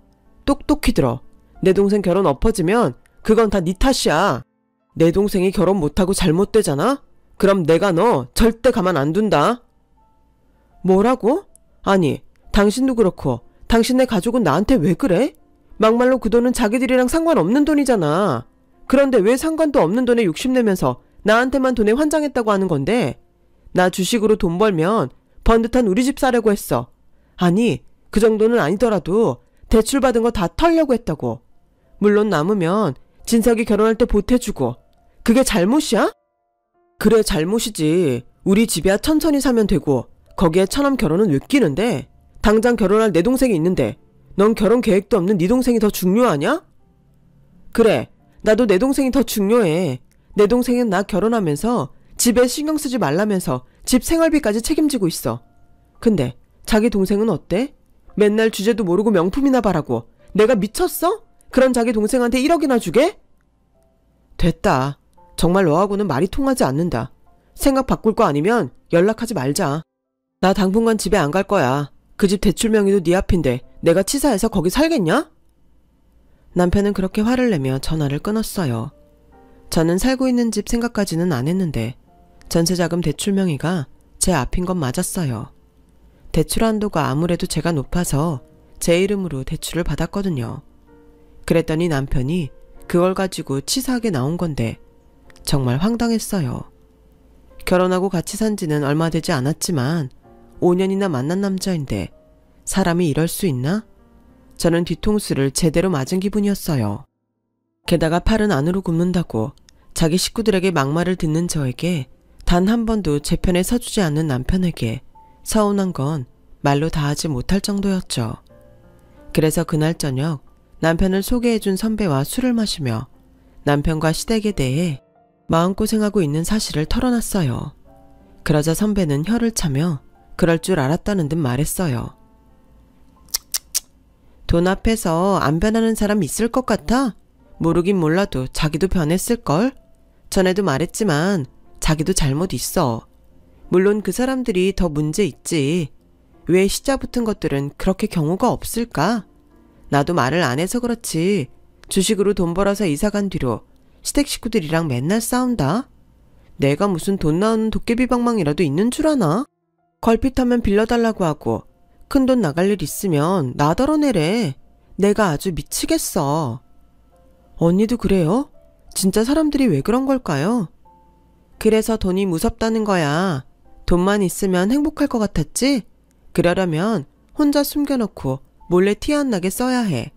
똑똑히 들어. 내 동생 결혼 엎어지면 그건 다 네 탓이야. 내 동생이 결혼 못하고 잘못되잖아? 그럼 내가 너 절대 가만 안 둔다. 뭐라고? 아니, 당신도 그렇고 당신네 가족은 나한테 왜 그래? 막말로 그 돈은 자기들이랑 상관없는 돈이잖아. 그런데 왜 상관도 없는 돈에 욕심내면서 나한테만 돈에 환장했다고 하는 건데 나 주식으로 돈 벌면 번듯한 우리 집 사려고 했어. 아니, 그 정도는 아니더라도 대출받은 거 다 털려고 했다고. 물론 남으면 진석이 결혼할 때 보태주고. 그게 잘못이야? 그래, 잘못이지. 우리 집이야 천천히 사면 되고 거기에 처남 결혼은 왜 끼는데? 당장 결혼할 내 동생이 있는데 넌 결혼 계획도 없는 네 동생이 더 중요하냐? 그래, 나도 내 동생이 더 중요해. 내 동생은 나 결혼하면서 집에 신경 쓰지 말라면서 집 생활비까지 책임지고 있어. 근데 자기 동생은 어때? 맨날 주제도 모르고 명품이나 바라고. 내가 미쳤어? 그런 자기 동생한테 1억이나 주게? 됐다. 정말 너하고는 말이 통하지 않는다. 생각 바꿀 거 아니면 연락하지 말자. 나 당분간 집에 안 갈 거야. 그 집 대출 명의도 네 앞인데 내가 치사해서 거기 살겠냐? 남편은 그렇게 화를 내며 전화를 끊었어요. 저는 살고 있는 집 생각까지는 안 했는데 전세자금 대출 명의가 제 앞인 건 맞았어요. 대출 한도가 아무래도 제가 높아서 제 이름으로 대출을 받았거든요. 그랬더니 남편이 그걸 가지고 치사하게 나온 건데 정말 황당했어요. 결혼하고 같이 산 지는 얼마 되지 않았지만 5년이나 만난 남자인데 사람이 이럴 수 있나? 저는 뒤통수를 제대로 맞은 기분이었어요. 게다가 팔은 안으로 굽는다고 자기 식구들에게 막말을 듣는 저에게 단 한 번도 제 편에 서주지 않는 남편에게 서운한 건 말로 다 하지 못할 정도였죠. 그래서 그날 저녁 남편을 소개해준 선배와 술을 마시며 남편과 시댁에 대해 마음고생하고 있는 사실을 털어놨어요. 그러자 선배는 혀를 차며 그럴 줄 알았다는 듯 말했어요. 돈 앞에서 안 변하는 사람 있을 것 같아? 모르긴 몰라도 자기도 변했을걸? 전에도 말했지만 자기도 잘못 있어. 물론 그 사람들이 더 문제 있지. 왜 시자 붙은 것들은 그렇게 경우가 없을까? 나도 말을 안 해서 그렇지. 주식으로 돈 벌어서 이사간 뒤로 시댁 식구들이랑 맨날 싸운다. 내가 무슨 돈 나오는 도깨비 방망이라도 있는 줄 아나? 걸핏하면 빌려달라고 하고 큰돈 나갈 일 있으면 나더러 내래. 내가 아주 미치겠어. 언니도 그래요? 진짜 사람들이 왜 그런 걸까요? 그래서 돈이 무섭다는 거야. 돈만 있으면 행복할 것 같았지? 그러려면 혼자 숨겨놓고 몰래 티 안 나게 써야 해.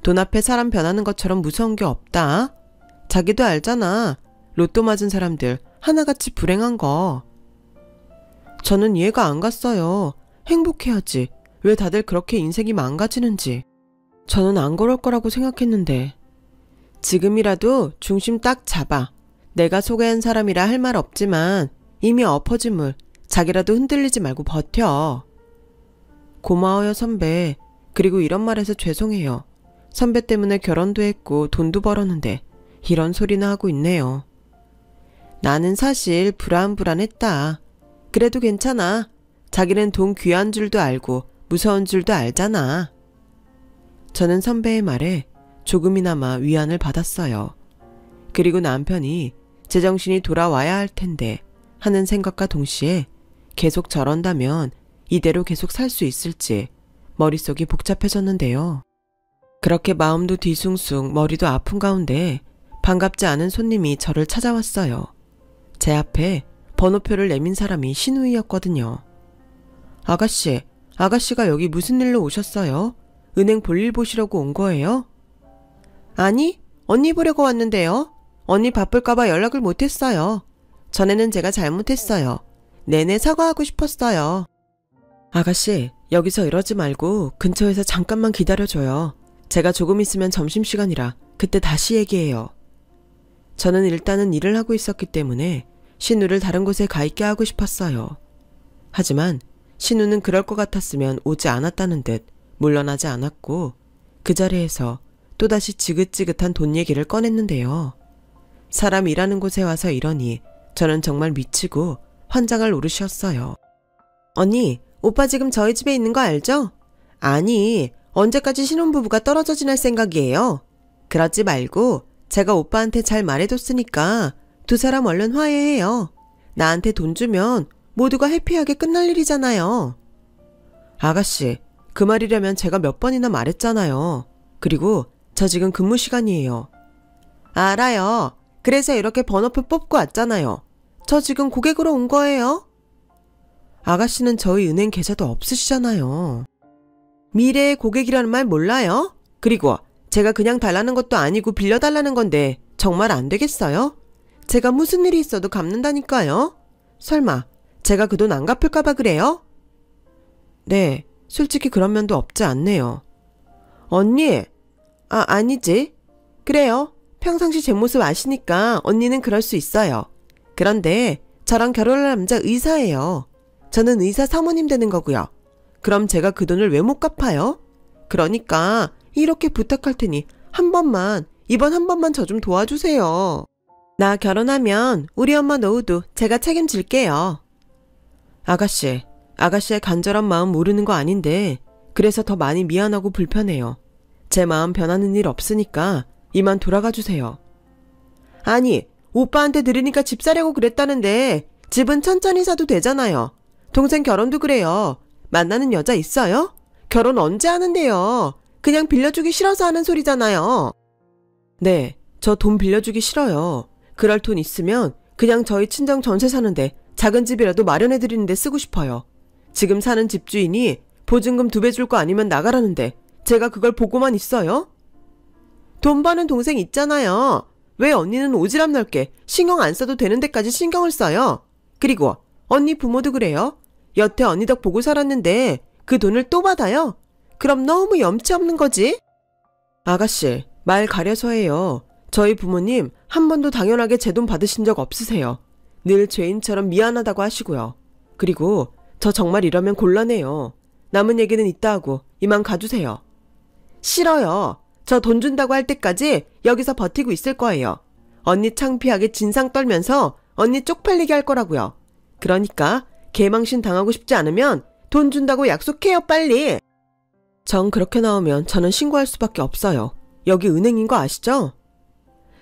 돈 앞에 사람 변하는 것처럼 무서운 게 없다. 자기도 알잖아. 로또 맞은 사람들 하나같이 불행한 거. 저는 이해가 안 갔어요. 행복해야지. 왜 다들 그렇게 인생이 망가지는지. 저는 안 그럴 거라고 생각했는데. 지금이라도 중심 딱 잡아. 내가 소개한 사람이라 할 말 없지만 이미 엎어진 물, 자기라도 흔들리지 말고 버텨. 고마워요, 선배. 그리고 이런 말해서 죄송해요. 선배 때문에 결혼도 했고 돈도 벌었는데 이런 소리나 하고 있네요. 나는 사실 불안했다. 그래도 괜찮아. 자기는 돈 귀한 줄도 알고 무서운 줄도 알잖아. 저는 선배의 말에 조금이나마 위안을 받았어요. 그리고 남편이 제정신이 돌아와야 할 텐데 하는 생각과 동시에 계속 저런다면 이대로 계속 살 수 있을지 머릿속이 복잡해졌는데요. 그렇게 마음도 뒤숭숭 머리도 아픈 가운데 반갑지 않은 손님이 저를 찾아왔어요. 제 앞에 번호표를 내민 사람이 신우이였거든요. 아가씨가 여기 무슨 일로 오셨어요? 은행 볼일 보시려고 온 거예요? 아니, 언니 보려고 왔는데요. 언니 바쁠까봐 연락을 못했어요. 전에는 제가 잘못했어요. 내내 사과하고 싶었어요. 아가씨, 여기서 이러지 말고 근처에서 잠깐만 기다려줘요. 제가 조금 있으면 점심시간이라 그때 다시 얘기해요. 저는 일단은 일을 하고 있었기 때문에 신우를 다른 곳에 가 있게 하고 싶었어요. 하지만 신우는 그럴 것 같았으면 오지 않았다는 듯 물러나지 않았고 그 자리에서 또다시 지긋지긋한 돈 얘기를 꺼냈는데요. 사람 일하는 곳에 와서 이러니 저는 정말 미치고 환장할 노릇이었어요. 언니, 오빠 지금 저희 집에 있는 거 알죠? 아니, 언제까지 신혼부부가 떨어져 지낼 생각이에요? 그러지 말고 제가 오빠한테 잘 말해뒀으니까 두 사람 얼른 화해해요. 나한테 돈 주면 모두가 해피하게 끝날 일이잖아요. 아가씨, 그 말이라면 제가 몇 번이나 말했잖아요. 그리고 저 지금 근무 시간이에요. 알아요. 그래서 이렇게 번호표 뽑고 왔잖아요. 저 지금 고객으로 온 거예요. 아가씨는 저희 은행 계좌도 없으시잖아요. 미래의 고객이라는 말 몰라요? 그리고 제가 그냥 달라는 것도 아니고 빌려달라는 건데 정말 안 되겠어요? 제가 무슨 일이 있어도 갚는다니까요. 설마 제가 그 돈 안 갚을까봐 그래요? 네, 솔직히 그런 면도 없지 않네요. 언니, 아니지. 그래요. 평상시 제 모습 아시니까 언니는 그럴 수 있어요. 그런데 저랑 결혼할 남자 의사예요. 저는 의사 사모님 되는 거고요. 그럼 제가 그 돈을 왜 못 갚아요? 그러니까 이렇게 부탁할 테니 이번 한 번만 저 좀 도와주세요. 나 결혼하면 우리 엄마 노후도 제가 책임질게요. 아가씨의 간절한 마음 모르는 거 아닌데 그래서 더 많이 미안하고 불편해요. 제 마음 변하는 일 없으니까 이만 돌아가 주세요. 아니, 오빠한테 들으니까 집 사려고 그랬다는데 집은 천천히 사도 되잖아요. 동생 결혼도 그래요. 만나는 여자 있어요? 결혼 언제 하는데요? 그냥 빌려주기 싫어서 하는 소리잖아요. 네, 저 돈 빌려주기 싫어요. 그럴 돈 있으면 그냥 저희 친정 전세 사는데 작은 집이라도 마련해드리는데 쓰고 싶어요. 지금 사는 집주인이 보증금 2배 줄 거 아니면 나가라는데 제가 그걸 보고만 있어요? 돈 버는 동생 있잖아요. 왜 언니는 오지랖 넓게 신경 안 써도 되는 데까지 신경을 써요? 그리고 언니 부모도 그래요. 여태 언니 덕 보고 살았는데 그 돈을 또 받아요? 그럼 너무 염치 없는 거지? 아가씨, 말 가려서 해요. 저희 부모님 한 번도 당연하게 제 돈 받으신 적 없으세요. 늘 죄인처럼 미안하다고 하시고요. 그리고 저 정말 이러면 곤란해요. 남은 얘기는 이따 하고 이만 가주세요. 싫어요. 저 돈 준다고 할 때까지 여기서 버티고 있을 거예요. 언니 창피하게 진상 떨면서 언니 쪽팔리게 할 거라고요. 그러니까 개망신 당하고 싶지 않으면 돈 준다고 약속해요, 빨리. 정 그렇게 나오면 저는 신고할 수밖에 없어요. 여기 은행인 거 아시죠?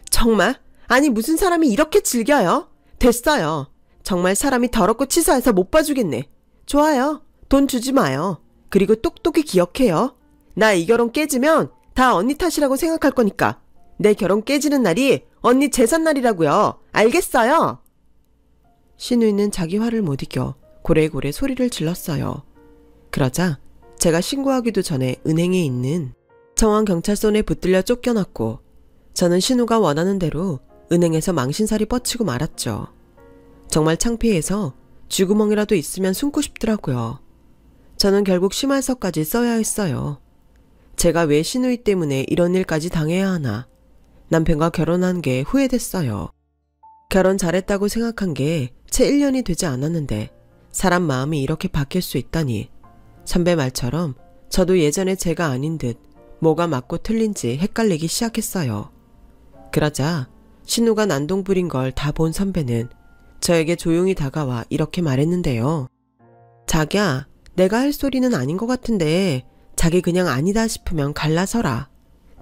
정말? 아니 무슨 사람이 이렇게 즐겨요? 됐어요. 정말 사람이 더럽고 치사해서 못 봐주겠네. 좋아요. 돈 주지 마요. 그리고 똑똑히 기억해요. 나 이 결혼 깨지면 다 언니 탓이라고 생각할 거니까. 내 결혼 깨지는 날이 언니 제삿날이라고요. 알겠어요? 신우이는 자기 화를 못 이겨 고래고래 소리를 질렀어요. 그러자 제가 신고하기도 전에 은행에 있는 청원경찰서에 붙들려 쫓겨났고 저는 신우가 원하는 대로 은행에서 망신살이 뻗치고 말았죠. 정말 창피해서 쥐구멍이라도 있으면 숨고 싶더라고요. 저는 결국 심할서까지 써야 했어요. 제가 왜 신우이 때문에 이런 일까지 당해야 하나. 남편과 결혼한 게 후회됐어요. 결혼 잘했다고 생각한 게 채 1년이 되지 않았는데 사람 마음이 이렇게 바뀔 수 있다니. 선배 말처럼 저도 예전에 제가 아닌 듯 뭐가 맞고 틀린지 헷갈리기 시작했어요. 그러자 신우가 난동 부린 걸 다 본 선배는 저에게 조용히 다가와 이렇게 말했는데요. 자기야, 내가 할 소리는 아닌 것 같은데 자기 그냥 아니다 싶으면 갈라서라.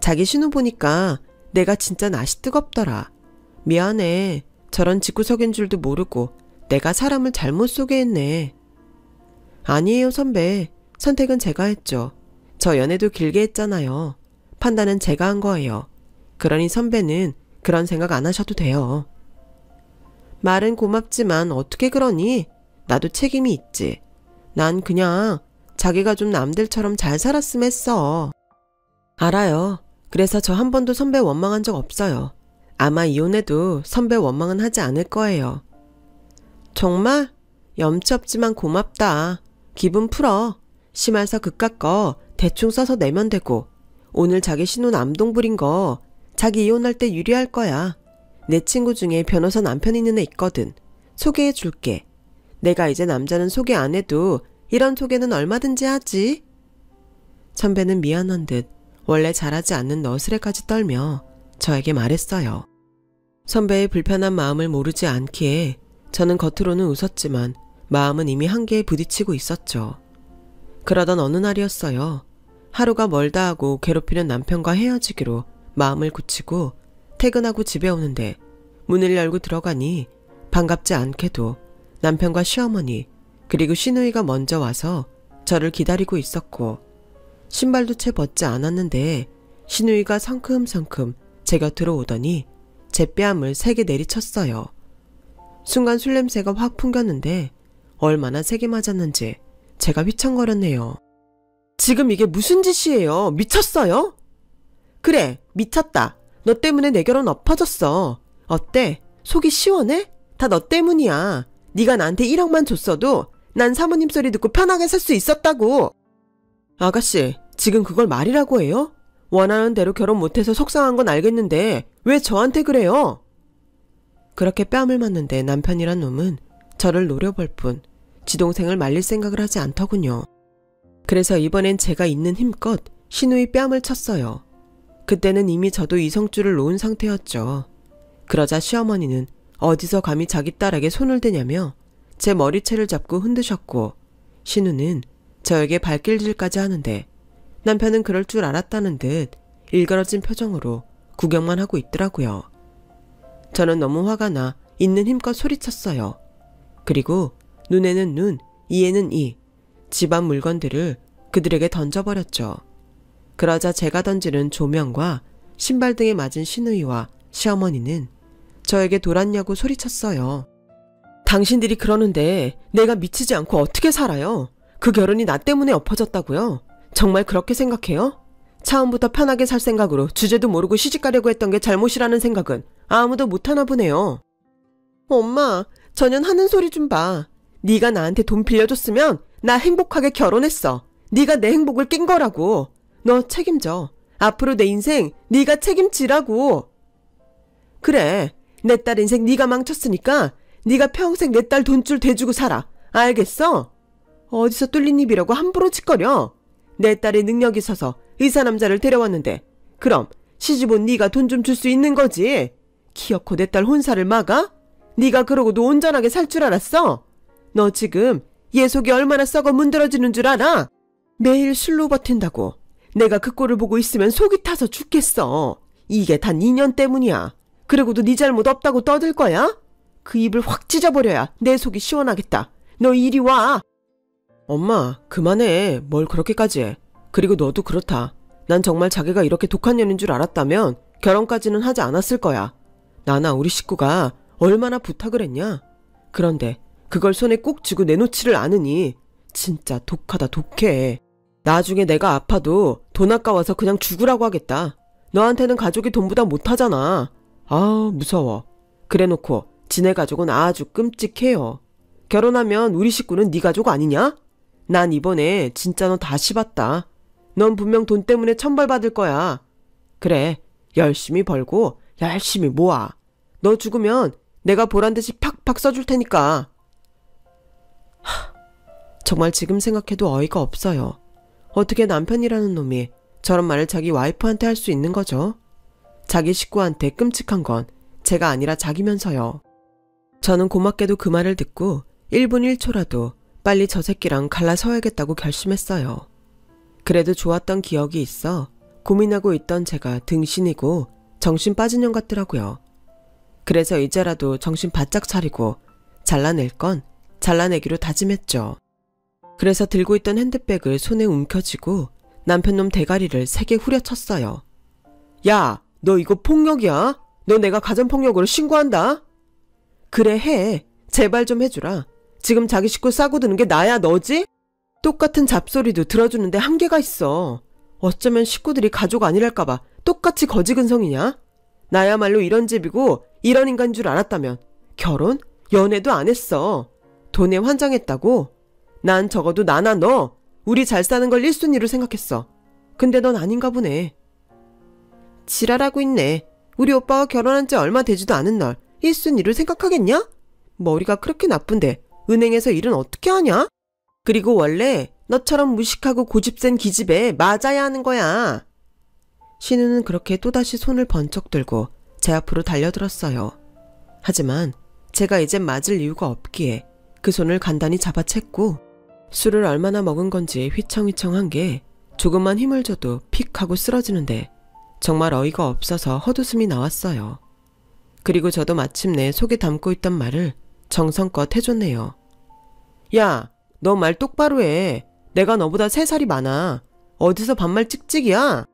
자기 신우 보니까 내가 진짜 낯이 뜨겁더라. 미안해. 저런 집구석인 줄도 모르고 내가 사람을 잘못 소개했네. 아니에요, 선배. 선택은 제가 했죠. 저 연애도 길게 했잖아요. 판단은 제가 한 거예요. 그러니 선배는 그런 생각 안 하셔도 돼요. 말은 고맙지만 어떻게 그러니? 나도 책임이 있지. 난 그냥 자기가 좀 남들처럼 잘 살았으면 했어. 알아요. 그래서 저 한 번도 선배 원망한 적 없어요. 아마 이혼해도 선배 원망은 하지 않을 거예요. 정말? 염치 없지만 고맙다. 기분 풀어. 심할서 그깟 거 대충 써서 내면 되고 오늘 자기 신우 남동 부린 거 자기 이혼할 때 유리할 거야. 내 친구 중에 변호사 남편 있는 애 있거든. 소개해 줄게. 내가 이제 남자는 소개 안 해도 이런 소개는 얼마든지 하지. 선배는 미안한 듯 원래 잘하지 않는 너스레까지 떨며 저에게 말했어요. 선배의 불편한 마음을 모르지 않기에 저는 겉으로는 웃었지만 마음은 이미 한계에 부딪히고 있었죠. 그러던 어느 날이었어요. 하루가 멀다 하고 괴롭히는 남편과 헤어지기로 마음을 굳히고 퇴근하고 집에 오는데 문을 열고 들어가니 반갑지 않게도 남편과 시어머니 그리고 시누이가 먼저 와서 저를 기다리고 있었고 신발도 채 벗지 않았는데 시누이가 성큼성큼 제 곁으로 오더니 제 뺨을 세게 내리쳤어요. 순간 술 냄새가 확 풍겼는데 얼마나 세게 맞았는지 제가 휘청거렸네요. 지금 이게 무슨 짓이에요? 미쳤어요? 그래, 미쳤다. 너 때문에 내 결혼 엎어졌어. 어때? 속이 시원해? 다 너 때문이야. 네가 나한테 1억만 줬어도 난 사모님 소리 듣고 편하게 살 수 있었다고. 아가씨, 지금 그걸 말이라고 해요? 원하는 대로 결혼 못해서 속상한 건 알겠는데 왜 저한테 그래요? 그렇게 뺨을 맞는데 남편이란 놈은 저를 노려볼 뿐 지동생을 말릴 생각을 하지 않더군요. 그래서 이번엔 제가 있는 힘껏 시누이 뺨을 쳤어요. 그때는 이미 저도 이성줄을 놓은 상태였죠. 그러자 시어머니는 어디서 감히 자기 딸에게 손을 대냐며 제 머리채를 잡고 흔드셨고 신우는 저에게 발길질까지 하는데 남편은 그럴 줄 알았다는 듯 일그러진 표정으로 구경만 하고 있더라고요. 저는 너무 화가 나 있는 힘껏 소리쳤어요. 그리고 눈에는 눈, 이에는 이, 집안 물건들을 그들에게 던져버렸죠. 그러자 제가 던지는 조명과 신발 등에 맞은 시누이와 시어머니는 저에게 돌았냐고 소리쳤어요. 당신들이 그러는데 내가 미치지 않고 어떻게 살아요? 그 결혼이 나 때문에 엎어졌다고요? 정말 그렇게 생각해요? 처음부터 편하게 살 생각으로 주제도 모르고 시집가려고 했던 게 잘못이라는 생각은 아무도 못하나 보네요. 엄마, 전현 하는 소리 좀 봐. 네가 나한테 돈 빌려줬으면 나 행복하게 결혼했어. 네가 내 행복을 낀 거라고. 너 책임져. 앞으로 내 인생 네가 책임지라고. 그래, 내 딸 인생 네가 망쳤으니까 네가 평생 내 딸 돈줄 대주고 살아. 알겠어? 어디서 뚫린 입이라고 함부로 짓거려. 내 딸의 능력이 있어서 의사 남자를 데려왔는데 그럼 시집온 네가 돈 좀 줄 수 있는 거지. 기어코 내 딸 혼사를 막아? 네가 그러고도 온전하게 살 줄 알았어? 너 지금 얘 속이 얼마나 썩어 문드러지는 줄 알아? 매일 술로 버틴다고. 내가 그 꼴을 보고 있으면 속이 타서 죽겠어. 이게 단 2년 때문이야. 그러고도 네 잘못 없다고 떠들 거야? 그 입을 확 찢어버려야 내 속이 시원하겠다. 너 이리 와. 엄마, 그만해. 뭘 그렇게까지 해. 그리고 너도 그렇다. 난 정말 자기가 이렇게 독한 년인 줄 알았다면 결혼까지는 하지 않았을 거야. 나나 우리 식구가 얼마나 부탁을 했냐? 그런데 그걸 손에 꼭 쥐고 내놓지를 않으니 진짜 독하다 독해. 나중에 내가 아파도 돈 아까워서 그냥 죽으라고 하겠다. 너한테는 가족이 돈보다 못하잖아. 아, 무서워. 그래놓고 지네 가족은 아주 끔찍해요. 결혼하면 우리 식구는 네 가족 아니냐? 난 이번에 진짜 너 다시 봤다. 넌 분명 돈 때문에 천벌 받을 거야. 그래, 열심히 벌고 열심히 모아. 너 죽으면 내가 보란듯이 팍팍 써줄 테니까. 정말 지금 생각해도 어이가 없어요. 어떻게 남편이라는 놈이 저런 말을 자기 와이프한테 할 수 있는 거죠? 자기 식구한테 끔찍한 건 제가 아니라 자기면서요. 저는 고맙게도 그 말을 듣고 1분 1초라도 빨리 저 새끼랑 갈라서야겠다고 결심했어요. 그래도 좋았던 기억이 있어 고민하고 있던 제가 등신이고 정신 빠진 년 같더라고요. 그래서 이제라도 정신 바짝 차리고 잘라낼 건 잘라내기로 다짐했죠. 그래서 들고 있던 핸드백을 손에 움켜쥐고 남편놈 대가리를 세게 후려쳤어요. 야, 너 이거 폭력이야? 너 내가 가정폭력으로 신고한다? 그래 해. 제발 좀 해주라. 지금 자기 식구 싸고 드는 게 나야 너지? 똑같은 잡소리도 들어주는데 한계가 있어. 어쩌면 식구들이 가족 아니랄까봐 똑같이 거지근성이냐? 나야말로 이런 집이고 이런 인간인 줄 알았다면 결혼? 연애도 안 했어. 돈에 환장했다고? 난 적어도 나나 너 우리 잘 사는 걸 1순위로 생각했어. 근데 넌 아닌가 보네. 지랄하고 있네. 우리 오빠가 결혼한 지 얼마 되지도 않은 널 1순위로 생각하겠냐? 머리가 그렇게 나쁜데 은행에서 일은 어떻게 하냐? 그리고 원래 너처럼 무식하고 고집센 기집애 맞아야 하는 거야. 신우는 그렇게 또다시 손을 번쩍 들고 제 앞으로 달려들었어요. 하지만 제가 이젠 맞을 이유가 없기에 그 손을 간단히 잡아챘고 술을 얼마나 먹은 건지 휘청휘청한 게 조금만 힘을 줘도 픽 하고 쓰러지는데 정말 어이가 없어서 헛웃음이 나왔어요. 그리고 저도 마침내 속에 담고 있던 말을 정성껏 해줬네요. 야, 너 말 똑바로 해. 내가 너보다 3살이 많아. 어디서 반말 찍찍이야?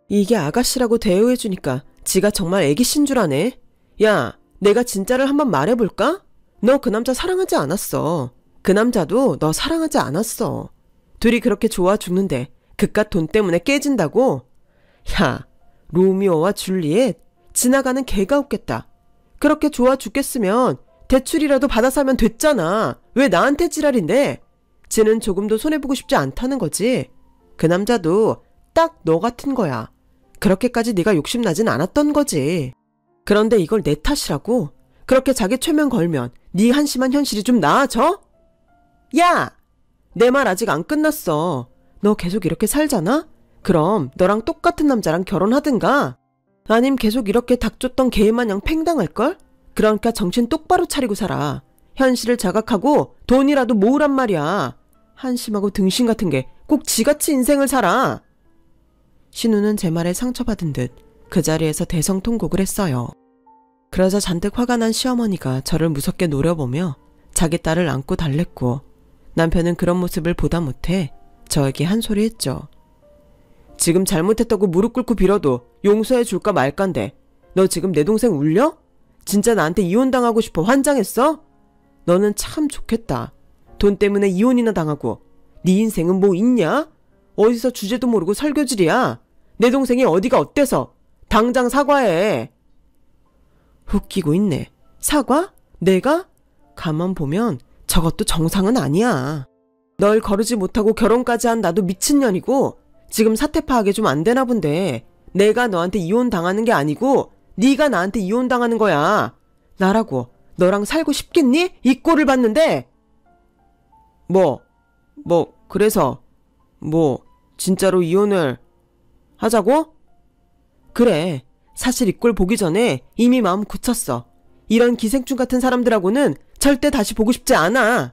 이게 아가씨라고 대우해주니까 지가 정말 애기신 줄 아네. 야, 내가 진짜를 한번 말해볼까? 너 그 남자 사랑하지 않았어. 그 남자도 너 사랑하지 않았어. 둘이 그렇게 좋아 죽는데 그깟 돈 때문에 깨진다고? 야, 로미오와 줄리엣 지나가는 개가 웃겠다. 그렇게 좋아 죽겠으면 대출이라도 받아 사면 됐잖아. 왜 나한테 지랄인데? 쟤는 조금도 손해보고 싶지 않다는 거지. 그 남자도 딱 너 같은 거야. 그렇게까지 네가 욕심나진 않았던 거지. 그런데 이걸 내 탓이라고? 그렇게 자기 최면 걸면 네 한심한 현실이 좀 나아져? 야! 내 말 아직 안 끝났어. 너 계속 이렇게 살잖아? 그럼 너랑 똑같은 남자랑 결혼하든가? 아님 계속 이렇게 닥쳤던 개마냥 팽당할걸? 그러니까 정신 똑바로 차리고 살아. 현실을 자각하고 돈이라도 모으란 말이야. 한심하고 등신 같은 게 꼭 지같이 인생을 살아. 신우는 제 말에 상처받은 듯 그 자리에서 대성통곡을 했어요. 그러자 잔뜩 화가 난 시어머니가 저를 무섭게 노려보며 자기 딸을 안고 달랬고 남편은 그런 모습을 보다 못해 저에게 한 소리 했죠. 지금 잘못했다고 무릎 꿇고 빌어도 용서해 줄까 말까인데 너 지금 내 동생 울려? 진짜 나한테 이혼당하고 싶어 환장했어? 너는 참 좋겠다. 돈 때문에 이혼이나 당하고 네 인생은 뭐 있냐? 어디서 주제도 모르고 설교질이야. 내 동생이 어디가 어때서? 당장 사과해. 웃기고 있네. 사과? 내가? 가만 보면 저것도 정상은 아니야. 널 거르지 못하고 결혼까지 한 나도 미친년이고 지금 사태 파악이 좀 안 되나 본데 내가 너한테 이혼 당하는 게 아니고 네가 나한테 이혼 당하는 거야. 나라고 너랑 살고 싶겠니? 이 꼴을 봤는데. 그래서 진짜로 이혼을 하자고? 그래. 사실 이 꼴 보기 전에 이미 마음 굳혔어. 이런 기생충 같은 사람들하고는 절대 다시 보고 싶지 않아.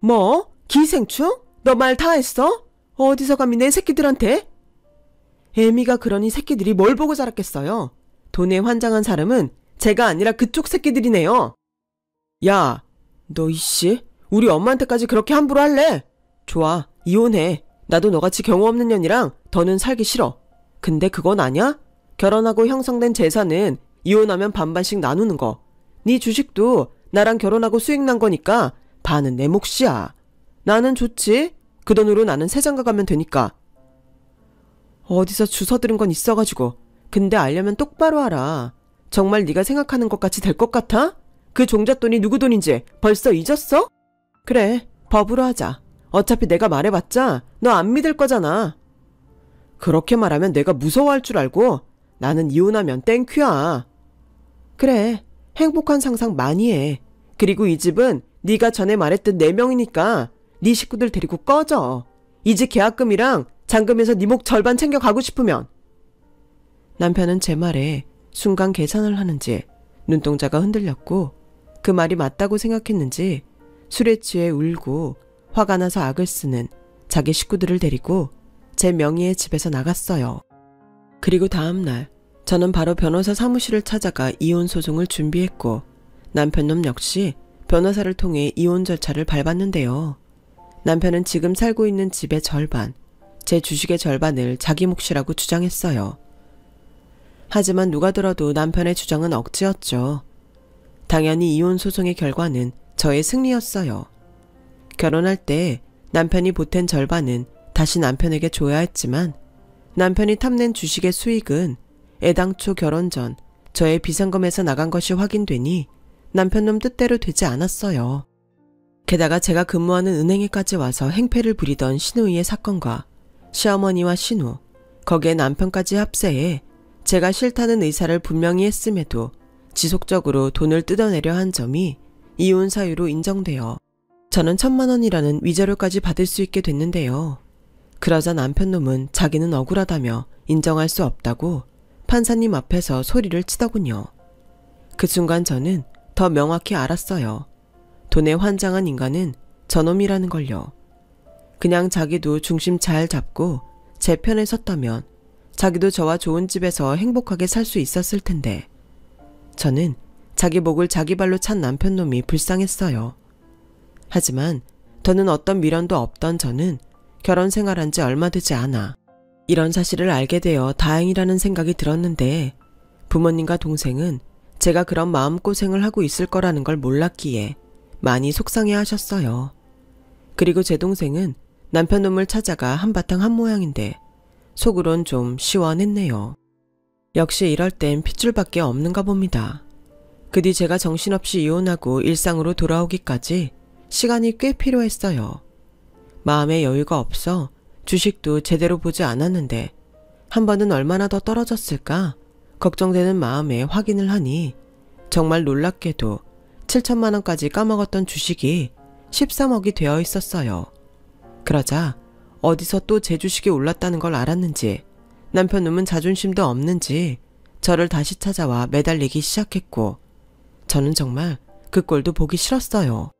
뭐? 기생충? 너 말 다 했어? 어디서 감히 내 새끼들한테? 애미가 그러니 새끼들이 뭘 보고 자랐겠어요. 돈에 환장한 사람은 제가 아니라 그쪽 새끼들이네요. 야, 너 이씨 우리 엄마한테까지 그렇게 함부로 할래? 좋아, 이혼해. 나도 너같이 경우 없는 년이랑 더는 살기 싫어. 근데 그건 아냐? 결혼하고 형성된 재산은 이혼하면 반반씩 나누는 거. 네 주식도 나랑 결혼하고 수익 난 거니까 반은 내 몫이야. 나는 좋지. 그 돈으로 나는 새장가 가면 되니까. 어디서 주워 들은 건 있어가지고. 근데 알려면 똑바로 알아. 정말 네가 생각하는 것 같이 될 것 같아? 그 종잣돈이 누구 돈인지 벌써 잊었어? 그래, 법으로 하자. 어차피 내가 말해봤자 너 안 믿을 거잖아. 그렇게 말하면 내가 무서워할 줄 알고? 나는 이혼하면 땡큐야. 그래, 행복한 상상 많이 해. 그리고 이 집은 네가 전에 말했던 4명이니까 네 식구들 데리고 꺼져. 이 집 계약금이랑 잔금에서 네 목 절반 챙겨가고 싶으면. 남편은 제 말에 순간 계산을 하는지 눈동자가 흔들렸고 그 말이 맞다고 생각했는지 술에 취해 울고 화가 나서 악을 쓰는 자기 식구들을 데리고 제 명의의 집에서 나갔어요. 그리고 다음날 저는 바로 변호사 사무실을 찾아가 이혼 소송을 준비했고 남편놈 역시 변호사를 통해 이혼 절차를 밟았는데요. 남편은 지금 살고 있는 집의 절반, 제 주식의 절반을 자기 몫이라고 주장했어요. 하지만 누가 들어도 남편의 주장은 억지였죠. 당연히 이혼 소송의 결과는 저의 승리였어요. 결혼할 때 남편이 보탠 절반은 다시 남편에게 줘야 했지만 남편이 탐낸 주식의 수익은 애당초 결혼 전 저의 비상금에서 나간 것이 확인되니 남편놈 뜻대로 되지 않았어요. 게다가 제가 근무하는 은행에까지 와서 행패를 부리던 시누이의 사건과 시어머니와 시누, 거기에 남편까지 합세해 제가 싫다는 의사를 분명히 했음에도 지속적으로 돈을 뜯어내려 한 점이 이혼 사유로 인정되어 저는 1,000만 원이라는 위자료까지 받을 수 있게 됐는데요. 그러자 남편놈은 자기는 억울하다며 인정할 수 없다고 판사님 앞에서 소리를 치더군요. 그 순간 저는 더 명확히 알았어요. 돈에 환장한 인간은 저놈이라는 걸요. 그냥 자기도 중심 잘 잡고 제 편에 섰다면 자기도 저와 좋은 집에서 행복하게 살 수 있었을 텐데 저는 자기 목을 자기 발로 찬 남편놈이 불쌍했어요. 하지만 더는 어떤 미련도 없던 저는 결혼 생활한 지 얼마 되지 않아 이런 사실을 알게 되어 다행이라는 생각이 들었는데 부모님과 동생은 제가 그런 마음고생을 하고 있을 거라는 걸 몰랐기에 많이 속상해 하셨어요. 그리고 제 동생은 남편놈을 찾아가 한바탕 한 모양인데 속으론 좀 시원했네요. 역시 이럴 땐 핏줄밖에 없는가 봅니다. 그 뒤 제가 정신없이 이혼하고 일상으로 돌아오기까지 시간이 꽤 필요했어요. 마음에 여유가 없어 주식도 제대로 보지 않았는데 한 번은 얼마나 더 떨어졌을까 걱정되는 마음에 확인을 하니 정말 놀랍게도 7천만 원까지 까먹었던 주식이 13억이 되어 있었어요. 그러자 어디서 또 제 주식이 올랐다는 걸 알았는지 남편놈은 자존심도 없는지 저를 다시 찾아와 매달리기 시작했고 저는 정말 그 꼴도 보기 싫었어요.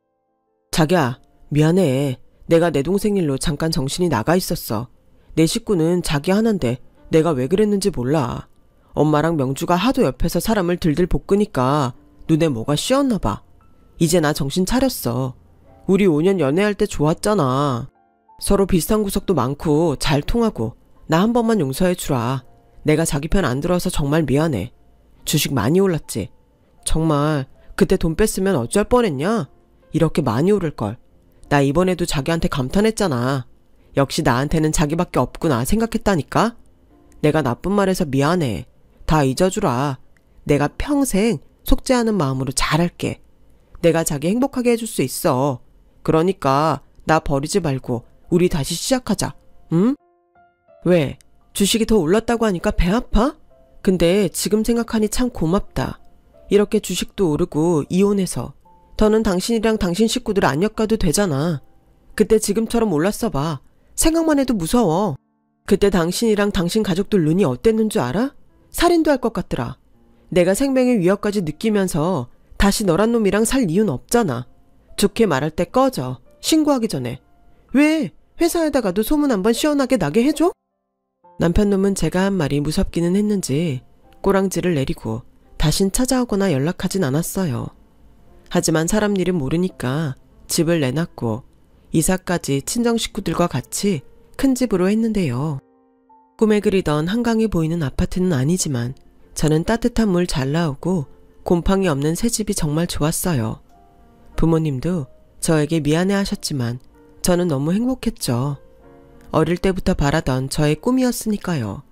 자기야, 미안해. 내가 내 동생 일로 잠깐 정신이 나가 있었어. 내 식구는 자기 하나인데 내가 왜 그랬는지 몰라. 엄마랑 명주가 하도 옆에서 사람을 들들 볶으니까 눈에 뭐가 씌었나 봐. 이제 나 정신 차렸어. 우리 5년 연애할 때 좋았잖아. 서로 비슷한 구석도 많고 잘 통하고 나 한 번만 용서해 주라. 내가 자기 편 안 들어서 정말 미안해. 주식 많이 올랐지. 정말 그때 돈 뺐으면 어쩔 뻔했냐? 이렇게 많이 오를걸. 나 이번에도 자기한테 감탄했잖아. 역시 나한테는 자기밖에 없구나 생각했다니까. 내가 나쁜 말해서 미안해. 다 잊어주라. 내가 평생 속죄하는 마음으로 잘할게. 내가 자기 행복하게 해줄 수 있어. 그러니까 나 버리지 말고 우리 다시 시작하자. 응? 왜? 주식이 더 올랐다고 하니까 배 아파? 근데 지금 생각하니 참 고맙다. 이렇게 주식도 오르고 이혼해서 더는 당신이랑 당신 식구들 안 엮어도 되잖아. 그때 지금처럼 올랐어 봐. 생각만 해도 무서워. 그때 당신이랑 당신 가족들 눈이 어땠는 줄 알아? 살인도 할 것 같더라. 내가 생명의 위협까지 느끼면서 다시 너란 놈이랑 살 이유는 없잖아. 좋게 말할 때 꺼져. 신고하기 전에. 왜? 회사에다가도 소문 한번 시원하게 나게 해줘? 남편놈은 제가 한 말이 무섭기는 했는지 꼬랑지를 내리고 다신 찾아오거나 연락하진 않았어요. 하지만 사람 일은 모르니까 집을 내놨고 이사까지 친정 식구들과 같이 큰 집으로 했는데요. 꿈에 그리던 한강이 보이는 아파트는 아니지만 저는 따뜻한 물 잘 나오고 곰팡이 없는 새 집이 정말 좋았어요. 부모님도 저에게 미안해 하셨지만 저는 너무 행복했죠. 어릴 때부터 바라던 저의 꿈이었으니까요.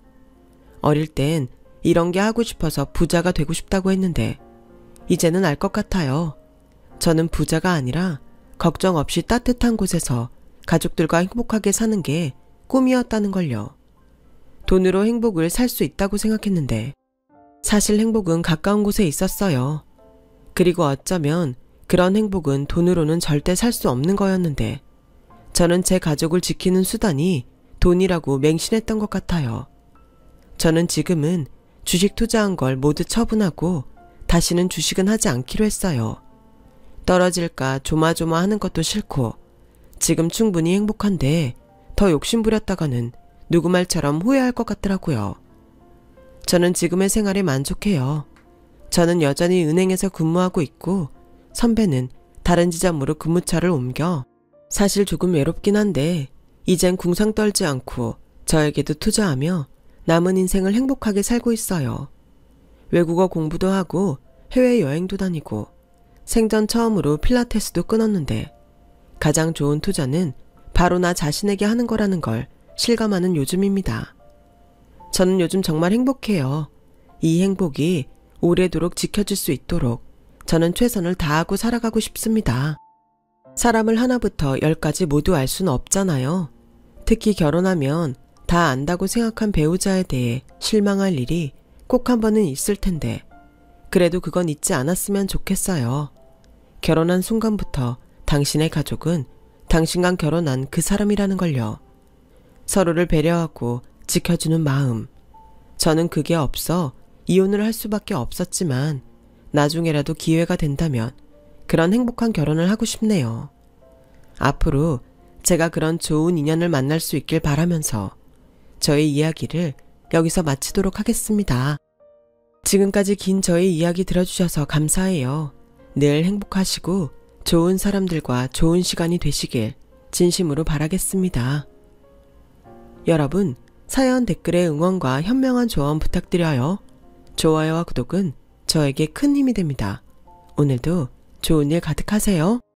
어릴 땐 이런 게 하고 싶어서 부자가 되고 싶다고 했는데 이제는 알 것 같아요. 저는 부자가 아니라 걱정 없이 따뜻한 곳에서 가족들과 행복하게 사는 게 꿈이었다는 걸요. 돈으로 행복을 살 수 있다고 생각했는데 사실 행복은 가까운 곳에 있었어요. 그리고 어쩌면 그런 행복은 돈으로는 절대 살 수 없는 거였는데 저는 제 가족을 지키는 수단이 돈이라고 맹신했던 것 같아요. 저는 지금은 주식 투자한 걸 모두 처분하고 다시는 주식은 하지 않기로 했어요. 떨어질까 조마조마하는 것도 싫고 지금 충분히 행복한데 더 욕심부렸다가는 누구 말처럼 후회할 것 같더라고요. 저는 지금의 생활에 만족해요. 저는 여전히 은행에서 근무하고 있고 선배는 다른 지점으로 근무처를 옮겨 사실 조금 외롭긴 한데 이젠 궁상 떨지 않고 저에게도 투자하며 남은 인생을 행복하게 살고 있어요. 외국어 공부도 하고 해외여행도 다니고 생전 처음으로 필라테스도 끊었는데 가장 좋은 투자는 바로 나 자신에게 하는 거라는 걸 실감하는 요즘입니다. 저는 요즘 정말 행복해요. 이 행복이 오래도록 지켜질 수 있도록 저는 최선을 다하고 살아가고 싶습니다. 사람을 하나부터 10까지 모두 알 수는 없잖아요. 특히 결혼하면 다 안다고 생각한 배우자에 대해 실망할 일이 꼭 한 번은 있을 텐데 그래도 그건 잊지 않았으면 좋겠어요. 결혼한 순간부터 당신의 가족은 당신과 결혼한 그 사람이라는 걸요. 서로를 배려하고 지켜주는 마음. 저는 그게 없어 이혼을 할 수밖에 없었지만 나중에라도 기회가 된다면 그런 행복한 결혼을 하고 싶네요. 앞으로 제가 그런 좋은 인연을 만날 수 있길 바라면서 저의 이야기를 여기서 마치도록 하겠습니다. 지금까지 긴 저의 이야기 들어주셔서 감사해요. 늘 행복하시고 좋은 사람들과 좋은 시간이 되시길 진심으로 바라겠습니다. 여러분, 사연 댓글에 응원과 현명한 조언 부탁드려요. 좋아요와 구독은 저에게 큰 힘이 됩니다. 오늘도 좋은 일 가득하세요.